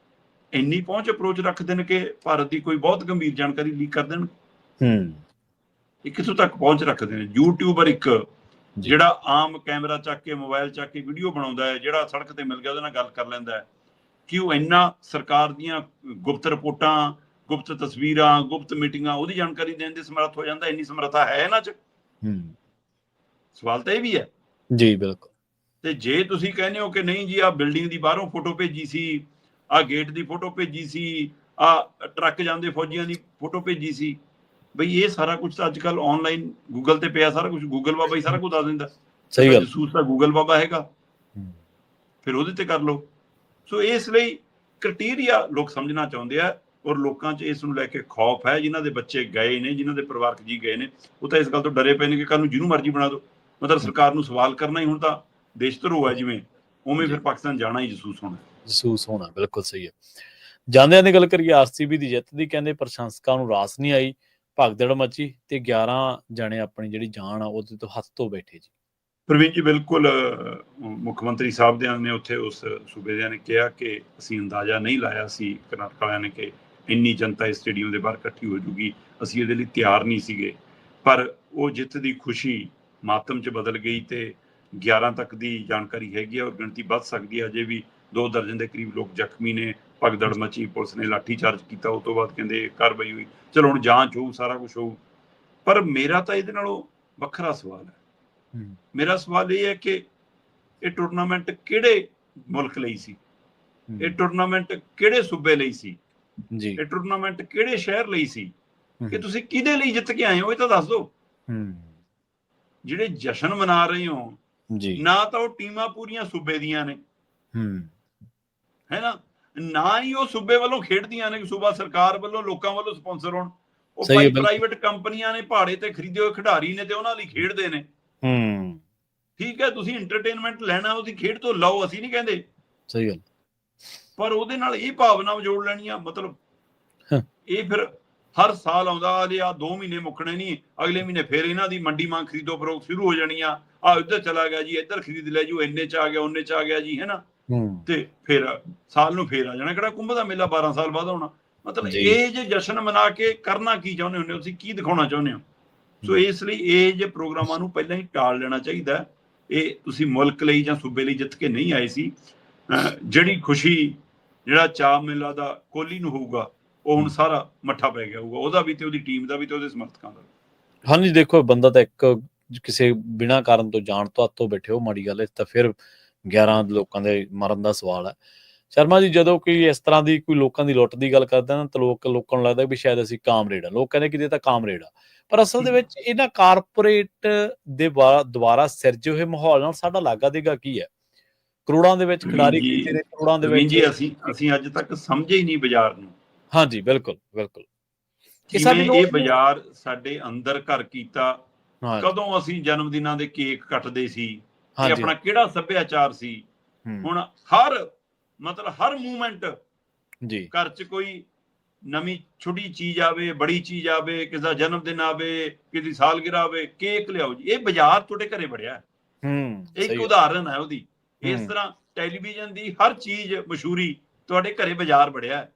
ਇੰਨੀ ਪਹੁੰਚ ਅਪਰੋਚ ਰੱਖਦੇ ਨੇ ਕਿ ਭਾਰਤ ਦੀ ਕੋਈ ਬਹੁਤ ਗੰਭੀਰ ਜਾਣਕਾਰੀ ਲੀਕ ਕਰ ਦੇਣ। ਇਹ ਕਿੱਥੋਂ ਤੱਕ ਪਹੁੰਚ ਰੱਖਦੇ ਨੇ। ਯੂਟਿਊਬਰ ਇੱਕ ਜਿਹੜਾ ਆਮ ਕੈਮਰਾ ਚੱਕ ਕੇ, ਮੋਬਾਈਲ ਚੱਕ ਕੇ ਵੀਡੀਓ ਬਣਾਉਂਦਾ ਹੈ, ਜਿਹੜਾ ਸੜਕ ਤੇ ਮਿਲ ਗਿਆ ਉਹਦੇ ਨਾਲ ਗੱਲ ਕਰ ਲੈਂਦਾ ਹੈ, ਕਿ ਉਹ ਇੰਨਾ ਸਰਕਾਰ ਦੀਆਂ ਗੁਪਤ ਰਿਪੋਰਟਾਂ, ਗੁਪਤ ਤਸਵੀਰਾਂ, ਗੁਪਤ ਮੀਟਿੰਗਾਂ ਉਹਦੀ ਜਾਣਕਾਰੀ ਦੇਣ ਦੇ ਸਮਰੱਥ ਹੋ ਜਾਂਦਾ। ਇੰਨੀ ਸਮਰੱਥਾ ਹੈ ਇਹਨਾਂ 'ਚ? ਸਵਾਲ ਤਾਂ ਇਹ ਵੀ ਹੈ ਜੀ, ਬਿਲਕੁਲ। ਤੇ ਜੇ ਤੁਸੀਂ ਕਹਿੰਦੇ ਹੋ ਕਿ ਨਹੀਂ ਜੀ ਆਹ ਬਿਲਡਿੰਗ ਦੀ ਬਾਹਰੋਂ ਫੋਟੋ ਭੇਜੀ ਸੀ, ਆਹ ਗੇਟ ਦੀ ਫੋਟੋ ਭੇਜੀ ਸੀ, ਆਹ ਟਰੱਕ ਜਾਂਦੇ ਫੌਜੀਆਂ ਦੀ ਫੋਟੋ ਭੇਜੀ ਸੀ, ਬਈ ਇਹ ਸਾਰਾ ਕੁਝ ਤਾਂ ਅੱਜ ਕੱਲ ਆਨਲਾਈਨ ਗੂਗਲ ਤੇ ਪਿਆ, ਸਾਰਾ ਕੁਝ ਗੂਗਲ ਬਾਬਾ ਹੀ ਸਾਰਾ ਕੁਝ ਦੱਸ ਦਿੰਦਾ। ਸਹੀ ਗੱਲ। ਜਸੂਸ ਤਾਂ ਗੂਗਲ ਬਾਬਾ ਹੈਗਾ, ਫਿਰ ਉਹਦੇ ਤੇ ਕਰ ਲਓ। ਸੋ ਇਸ ਲਈ ਕ੍ਰਾਈਟੇਰੀਆ ਲੋਕ ਸਮਝਣਾ ਚਾਹੁੰਦੇ ਆ, ਔਰ ਲੋਕਾਂ 'ਚ ਇਸ ਨੂੰ ਲੈ ਕੇ ਖੌਫ ਹੈ। ਜਿਨ੍ਹਾਂ ਦੇ ਬੱਚੇ ਗਏ ਨੇ, ਜਿਨ੍ਹਾਂ ਦੇ ਪਰਿਵਾਰਕ ਜੀ ਗਏ ਨੇ, ਉਹ ਤਾਂ ਇਸ ਗੱਲ ਤੋਂ ਡਰੇ ਪਏ ਨੇ ਕਿ ਕੱਲ ਨੂੰ ਜਿਹਨੂੰ ਮਰਜ਼ੀ ਬਣਾ ਦਿਓ। ਮਤਲਬ ਸਰਕਾਰ ਨੂੰ ਸਵਾਲ ਕਰਨਾ ਹੀ ਹੁਣ ਤਾਂ ਦੇਸ਼ ਧਰੋਹ ਹੈ, ਜਿਵੇਂ ਉਵੇਂ ਫਿਰ ਪਾਕਿਸਤਾਨ ਜਾਣਾ ਹੀ ਜਸੂਸ ਹੋਣਾ। ਬਿਲਕੁਲ ਸਹੀ ਹੈ। ਜਾਂਦਿਆਂ ਦੀ ਗੱਲ ਕਰੀਏ ਆਰਸੀਬੀ ਦੀ ਜਿੱਤ ਦੀ, ਕਹਿੰਦੇ ਪ੍ਰਸ਼ੰਸਕਾਂ ਨੂੰ ਰਾਸ ਨਹੀਂ ਆਈ, ਭਗਦੜ ਮਚੀ ਤੇ 11 ਜਣੇ ਆਪਣੀ ਜਿਹੜੀ ਜਾਨ ਆ ਉਹਦੇ ਤੋਂ ਹੱਥ ਧੋ ਬੈਠੇ ਜੀ। ਪ੍ਰਵੀਨ ਜੀ, ਬਿਲਕੁਲ ਮੁੱਖ ਮੰਤਰੀ ਸਾਹਿਬ ਦੇ ਨੇ ਉੱਥੇ ਉਸ ਸੂਬੇ ਦੇ ਨੇ ਕਿਹਾ ਕਿ ਅਸੀਂ ਅੰਦਾਜ਼ਾ ਨਹੀਂ ਲਾਇਆ ਸੀ, ਕਰਨਾਟਕ ਵਾਲਿਆਂ ਨੇ, ਕਿ ਇੰਨੀ ਜਨਤਾ ਇਸ ਸਟੇਡੀਅਮ ਦੇ ਬਾਹਰ ਇਕੱਠੀ ਹੋ ਜੂਗੀ, ਅਸੀਂ ਇਹਦੇ ਲਈ ਤਿਆਰ ਨਹੀਂ ਸੀਗੇ। ਪਰ ਉਹ ਜਿੱਤ ਦੀ ਖੁਸ਼ੀ ਮਾਤਮ 'ਚ ਬਦਲ ਗਈ ਤੇ 11 ਤੱਕ ਦੀ ਜਾਣਕਾਰੀ ਹੈਗੀ ਆ, ਔਰ ਗਿਣਤੀ ਵੱਧ ਸਕਦੀ ਹੈ। ਅਜੇ ਵੀ 2 ਦਰਜਨ ਦੇ ਕਰੀਬ ਲੋਕ ਜ਼ਖਮੀ ਨੇ। ਭਗਦੜ ਮਚੀ, ਪੁਲਿਸ ਨੇ ਲਾਠੀ ਚਾਰਜ ਕੀਤਾ, ਉਸ ਤੋਂ ਬਾਅਦ ਕਹਿੰਦੇ ਕਾਰਵਾਈ ਹੋਈ। ਚਲੋ ਹੁਣ ਜਾਂਚ ਹੋਊ, ਸਾਰਾ ਕੁਝ ਹੋਊ। ਪਰ ਮੇਰਾ ਤਾਂ ਇਹਦੇ ਨਾਲੋਂ ਵੱਖਰਾ ਸਵਾਲ ਹੈ। ਮੇਰਾ ਸਵਾਲ ਇਹ ਹੈ ਕਿ ਇਹ ਟੂਰਨਾਮੈਂਟ ਕਿਹੜੇ ਮੁਲਕ ਲਈ ਸੀ? ਇਹ ਟੂਰਨਾਮੈਂਟ ਕਿਹੜੇ ਸੂਬੇ ਲਈ ਸੀ? ਇਹ ਟੂਰਨਾਮੈਂਟ ਕਿਹੜੇ ਸ਼ਹਿਰ ਲਈ ਸੀ? ਕਿ ਤੁਸੀਂ ਕਿਹਦੇ ਲਈ ਜਿੱਤ ਕੇ ਆਏ ਹੋ, ਇਹ ਤਾਂ ਦੱਸ ਦਿਓ। ਜਿਹੜੇ ਜਸ਼ਨ ਮਨਾ ਰਹੇ ਹੋ, ਨਾ ਤਾਂ ਉਹ ਟੀਮਾਂ ਪੂਰੀਆਂ ਸੂਬੇ ਦੀਆਂ ਨੇ, ਹੈ ਨਾ ਹੀ ਉਹ ਸੂਬੇ ਵੱਲੋਂ ਖੇਡਦੀਆਂ ਨੇ, ਸੂਬਾ ਸਰਕਾਰ ਵੱਲੋਂ, ਲੋਕਾਂ ਵੱਲੋਂ ਸਪਾਂਸਰ ਹੋਣ। ਉਹ ਪ੍ਰਾਈਵੇਟ ਕੰਪਨੀਆਂ ਨੇ, ਭਾੜੇ ਤੇ ਖਰੀਦੇ ਹੋਏ ਖਿਡਾਰੀ ਨੇ, ਤੇ ਉਹਨਾਂ ਲਈ ਖੇਡਦੇ ਨੇ। ਠੀਕ ਹੈ, ਤੁਸੀਂ ਐਂਟਰਟੇਨਮੈਂਟ ਲੈਣਾ, ਉਹਦੀ ਖੇਡ ਤੋਂ ਲਓ, ਅਸੀਂ ਨਹੀਂ ਕਹਿੰਦੇ। ਸਹੀ ਗੱਲ। ਪਰ ਉਹਦੇ ਨਾਲ ਇਹ ਭਾਵਨਾ ਜੋੜ ਲੈਣੀ ਆ, ਮਤਲਬ ਇਹ ਫਿਰ ਹਰ ਸਾਲ ਆਉਂਦਾ, ਆ 2 ਮਹੀਨੇ ਮੁੱਕਣੇ ਨਹੀਂ, ਅਗਲੇ ਮਹੀਨੇ ਫਿਰ ਇਹਨਾਂ ਦੀ ਮੰਡੀ ਮੰਗ ਖਰੀਦੋ ਫਰੋਖ ਸ਼ੁਰੂ ਹੋ ਜਾਣੀ ਆ। ਇੱਧਰ ਚਲਾ ਗਿਆ ਜੀ, ਇੱਧਰ ਖਰੀਦ ਲਿਆ ਜੀ, ਇੰਨੇ 'ਚ ਆ ਗਿਆ, ਉਹਨੇ 'ਚ ਆ ਗਿਆ ਜੀ, ਹੈ ਨਾ। ਤੇ ਫਿਰ ਸਾਲ ਨੂੰ ਫੇਰ ਆ ਜਾਣਾ। ਕਿਹੜਾ ਕੁੰਭ ਦਾ ਮੇਲਾ 12 ਸਾਲ ਬਾਅਦ ਆਉਣਾ? ਮਤਲਬ ਇਹ ਜੇ ਜਸ਼ਨ ਮਨਾ ਕੇ ਕਰਨਾ ਕੀ ਚਾਹੁੰਦੇ ਹੁੰਦੇ ਹੋ, ਤੁਸੀਂ ਕੀ ਦਿਖਾਉਣਾ ਚਾਹੁੰਦੇ ਹੋ? ਸੋ ਇਸ ਲਈ ਇਹ ਜੇ ਪ੍ਰੋਗਰਾਮਾਂ ਨੂੰ ਪਹਿਲਾਂ ਹੀ ਟਾਲ ਲੈਣਾ ਚਾਹੀਦਾ। ਇਹ ਤੁਸੀਂ ਮੁਲਕ ਲਈ ਜਾਂ ਸੂਬੇ ਲਈ ਜਿੱਤ ਕੇ ਨਹੀਂ ਆਏ ਸੀ। ਜਿਹੜੀ ਖੁਸ਼ੀ, ਜਿਹੜਾ ਚਾਅ ਮੇਲਾ ਦਾ ਕੋਹਲੀ ਨੂੰ ਹੋਊਗਾ, ਉਹ ਹੁਣ ਸਾਰਾ ਮੱਠਾ ਪੈ ਗਿਆ ਹੋਊਗਾ, ਉਹਦਾ ਵੀ ਤੇ ਉਹਦੀ ਟੀਮ ਦਾ ਵੀ ਤੇ ਉਹਦੇ ਸਮਰਥਕਾਂ ਦਾ। ਹਾਂਜੀ, ਦੇਖੋ ਬੰਦਾ ਤਾਂ ਇੱਕ ਕਿਸੇ ਬਿਨਾਂ ਕਾਰਨ ਤੋਂ ਜਾਣ ਤੋਂ ਹੱਥੋਂ ਬੈਠੇ, ਉਹ ਮਾੜੀ ਗੱਲ ਹੈ। ਤਾਂ ਫਿਰ 11 ਲੋਕਾਂ ਦੇ ਮਰਨ ਦਾ ਸਵਾਲ ਹੈ। ਸ਼ਰਮਾ ਜੀ, ਜਦੋਂ ਕੋਈ ਇਸ ਤਰ੍ਹਾਂ ਦੀ ਕੋਈ ਲੋਕਾਂ ਦੀ ਲੁੱਟ ਦੀ ਗੱਲ ਕਰਦਾ ਨਾ, ਤਾਂ ਲੋਕਾਂ ਨੂੰ ਲੱਗਦਾ ਵੀ ਸ਼ਾਇਦ ਅਸੀਂ ਕਾਮਰੇਡ ਆ। ਲੋਕ ਕਹਿੰਦੇ ਕਿ ਇਹ ਤਾਂ ਕਾਮਰੇਡ ਆ, ਪਰ ਅਸਲ ਦੇ ਵਿੱਚ ਇਹਨਾਂ ਕਾਰਪੋਰੇਟ ਦੇ ਦੁਆਰਾ ਸਿਰਜੇ ਹੋਏ ਮਾਹੌਲ ਨਾਲ ਸਾਡਾ ਲਾਗਾ ਦੇਗਾ ਕੀ ਹੈ? ਕਰੋੜਾਂ ਦੇ ਵਿੱਚ ਖਿਡਾਰੀ ਖਰੀਦੇ ਨੇ, ਕਰੋੜਾਂ ਦੇ ਵਿੱਚ ਅਸੀਂ ਅੱਜ ਤੱਕ ਸਮਝੇ ਹੀ ਨਹੀਂ ਬਾਜ਼ਾਰ ਨੂੰ। ਹਾਂਜੀ, ਬਿਲਕੁਲ। ਇਹ ਬਾਜ਼ਾਰ ਸਾਡੇ ਅੰਦਰ ਘਰ ਕੀਤਾ। ਕਦੋਂ ਅਸੀਂ ਜਨਮ ਦਿਨਾਂ ਦੇ ਕੇਕ ਕੱਟਦੇ ਸੀ, ਇਹ ਆਪਣਾ ਕਿਹੜਾ ਸੱਭਿਆਚਾਰ ਸੀ। ਹੁਣ ਹਰ ਮੂਵਮੈਂਟ ਜੀ ਘਰ 'ਚ ਕੋਈ ਨਵੀਂ ਛੋਟੀ ਚੀਜ਼ ਆਵੇ, ਬੜੀ ਚੀਜ਼ ਆਵੇ, ਕਿਸੇ ਦਾ ਜਨਮ ਦਿਨ ਆਵੇ, ਕਿਸੇ ਦੀ ਸਾਲਗਿਰਾ ਆਵੇ, ਕੇਕ ਲਿਆਓ ਜੀ। ਇਹ ਬਾਜ਼ਾਰ ਤੁਹਾਡੇ ਘਰੇ ਵੜਿਆ ਹੈ। ਇਹ ਇੱਕ ਸਹੀ ਗੱਲ। ਉਦਾਹਰਨ ਹੈ ਉਹਦੀ। ਇਸ ਹੂੰ ਤਰ੍ਹਾਂ ਟੈਲੀਵਿਜ਼ਨ ਦੀ ਹਰ ਚੀਜ਼ ਮਸ਼ਹੂਰੀ ਤੁਹਾਡੇ ਘਰੇ ਬਾਜ਼ਾਰ ਵੜਿਆ ਹੈ।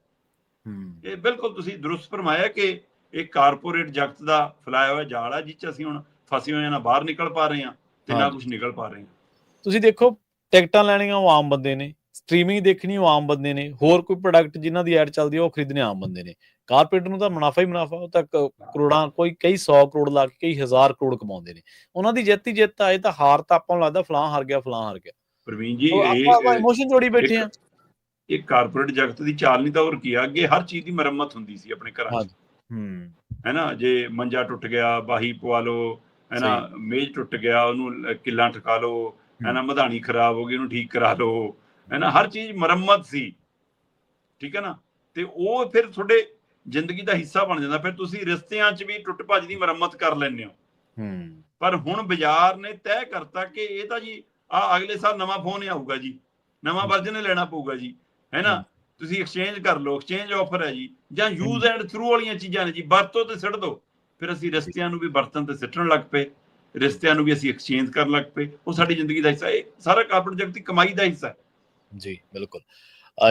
ਹੂੰ ਇਹ ਬਿਲਕੁਲ ਤੁਸੀਂ ਦਰੁਸਤ ਫਰਮਾਇਆ ਕਿ ਇਹ ਕਾਰਪੋਰੇਟ ਜਗਤ ਦਾ ਫੈਲਾਇਆ ਹੋਇਆ ਜਾਲ ਆ, ਜਿਸ 'ਚ ਅਸੀਂ ਹੁਣ ਫਸੇ ਹੋਏ ਆ, ਨਾ ਬਾਹਰ ਨਿਕਲ ਪਾ ਰਹੇ ਹਾਂ ਤੇ ਨਾ ਹਾਂਜੀ ਕੁਝ ਨਿਕਲ ਪਾ ਰਹੇ ਹਾਂ। ਤੁਸੀਂ ਦੇਖੋ ਟਿਕਟਾਂ ਲੈਣੀਆਂ ਉਹ ਆਮ ਬੰਦੇ ਨੇ, ਸਟ੍ਰੀਮਿੰਗ ਦੇਖਣੀ ਉਹ ਆਮ ਬੰਦੇ ਨੇ, ਹੋਰ ਕੋਈ ਪ੍ਰੋਡਕਟ ਜਿਨ੍ਹਾਂ ਦੀ ਐਡ ਚੱਲਦੀ ਆ ਉਹ ਖਰੀਦਣੇ ਆਮ ਬੰਦੇ ਨੇ। ਕਾਰਪੋਰੇਟ ਨੂੰ ਤਾਂ ਮੁਨਾਫਾ ਹੀ ਮੁਨਾਫਾ, ਉਹ ਤਾਂ ਕਰੋੜਾਂ, ਕੋਈ ਕਈ 100 ਕਰੋੜ ਲਾ ਕੇ ਕਈ ਹਜ਼ਾਰ ਕਰੋੜ ਕਮਾਉਂਦੇ ਨੇ। ਉਹਨਾਂ ਦੀ ਜਿੱਤ ਹੀ ਜਿੱਤ ਆ, ਇਹ ਤਾਂ ਹਾਰ ਤਾਂ ਆਪਾਂ ਨੂੰ ਲੱਗਦਾ ਫਲਾਂ ਹਾਰ ਗਿਆ, ਫਲਾਂ ਹਾਰ ਗਿਆ। ਪ੍ਰਵੀਨ ਜੀ, ਉਹ ਆਪਾਂ ਇਹ ਇਮੋਸ਼ਨ ਜੋੜੀ ਬੈਠੇ ਆ। ਇਹ ਕਾਰਪੋਰੇਟ ਜਗਤ ਦੀ ਚਾਲ ਨਹੀਂ ਤਾਂ ਹੋਰ ਕੀ ਆ। ਅੱਗੇ ਹਰ ਚੀਜ਼ ਦੀ ਮੁਰੰਮਤ ਹੁੰਦੀ ਸੀ ਆਪਣੇ ਘਰਾਂ 'ਚ, ਹਾਂਜੀ ਹੈ ਨਾ। ਜੇ ਮੰਜਾ ਟੁੱਟ ਗਿਆ ਬਾਹੀ ਪਵਾ ਲਓ, ਹੈ ਨਾ, ਸਹੀ। ਮੇਜ਼ ਟੁੱਟ ਗਿਆ ਉਹਨੂੰ ਕਿੱਲਾਂ ਟਿਕਾ ਲਓ, ਹੈ ਨਾ, ਮਧਾਣੀ ਖਰਾਬ ਹੋ ਗਈ ਉਹਨੂੰ ਠੀਕ ਕਰਾ ਲਓ, ਹੈ ਨਾ। ਹਰ ਚੀਜ਼ ਮੁਰੰਮਤ ਸੀ, ਠੀਕ ਹੈ ਨਾ। ਤੇ ਉਹ ਫਿਰ ਤੁਹਾਡੇ ਜ਼ਿੰਦਗੀ ਦਾ ਹਿੱਸਾ ਬਣ ਜਾਂਦਾ। ਫਿਰ ਤੁਸੀਂ ਰਿਸ਼ਤਿਆਂ 'ਚ ਵੀ ਟੁੱਟ ਭੱਜ ਦੀ ਮੁਰੰਮਤ ਕਰ ਲੈਂਦੇ ਹੋ। ਪਰ ਹੁਣ ਬਾਜ਼ਾਰ ਨੇ ਤੈਅ ਕਰਤਾ ਕਿ ਇਹ ਤਾਂ ਜੀ ਅਗਲੇ ਸਾਲ ਨਵਾਂ ਫੋਨ ਆਊਗਾ ਜੀ, ਨਵਾਂ ਵਰਜਨ ਲੈਣਾ ਪਊਗਾ ਜੀ, ਹੈ ਨਾ। ਤੁਸੀਂ ਐਕਸਚੇਂਜ ਕਰ ਲਓ, ਐਕਸਚੇਂਜ ਆਫਰ ਹੈ ਜੀ, ਜਾਂ ਯੂਜ਼ ਐਂਡ ਥਰੂ ਵਾਲੀਆਂ ਚੀਜ਼ਾਂ ਨੇ ਜੀ, ਵਰਤੋ ਤੇ ਸਿੱਟ ਦਿਓ। ਫਿਰ ਅਸੀਂ ਰਿਸ਼ਤਿਆਂ ਨੂੰ ਵੀ ਬਰਤਨ ਤੇ ਸਿੱਟਣ ਲੱਗ ਪਏ, ਰਿਸ਼ਤਿਆਂ ਨੂੰ ਵੀ ਅਸੀਂ ਐਕਸਚੇਂਜ ਕਰਨ ਲੱਗ ਪਏ। ਉਹ ਸਾਡੀ ਜ਼ਿੰਦਗੀ ਦਾ ਹਿੱਸਾ। ਇਹ ਸਾਰਾ ਕਾਰਪੋਰੇਟ ਜਗਤ ਦੀ ਕਮਾਈ ਦਾ ਹਿੱਸਾ ਹੈ ਜੀ ਬਿਲਕੁਲ।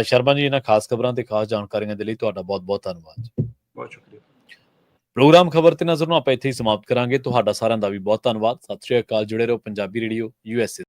ਸ਼ਰਮਾ ਜੀ, ਇਹਨਾਂ ਖਾਸ ਖਬਰਾਂ ਤੇ ਖਾਸ ਜਾਣਕਾਰੀਆਂ ਦੇ ਲਈ ਤੁਹਾਡਾ ਬਹੁਤ ਬਹੁਤ ਧੰਨਵਾਦ ਜੀ। ਬਹੁਤ ਸ਼ੁਕਰੀਆ। ਪ੍ਰੋਗਰਾਮ ਖਬਰ ਤੇ ਨਜ਼ਰ ਨੂੰ ਆਪਾਂ ਇੱਥੇ ਹੀ ਸਮਾਪਤ ਕਰਾਂਗੇ। ਤੁਹਾਡਾ ਸਾਰਿਆਂ ਦਾ ਵੀ ਬਹੁਤ ਧੰਨਵਾਦ। ਸਤਿ ਸ਼੍ਰੀ ਅਕਾਲ। ਜੁੜੇ ਰਹੋ ਪੰਜਾਬੀ ਰੇਡੀਓ USA।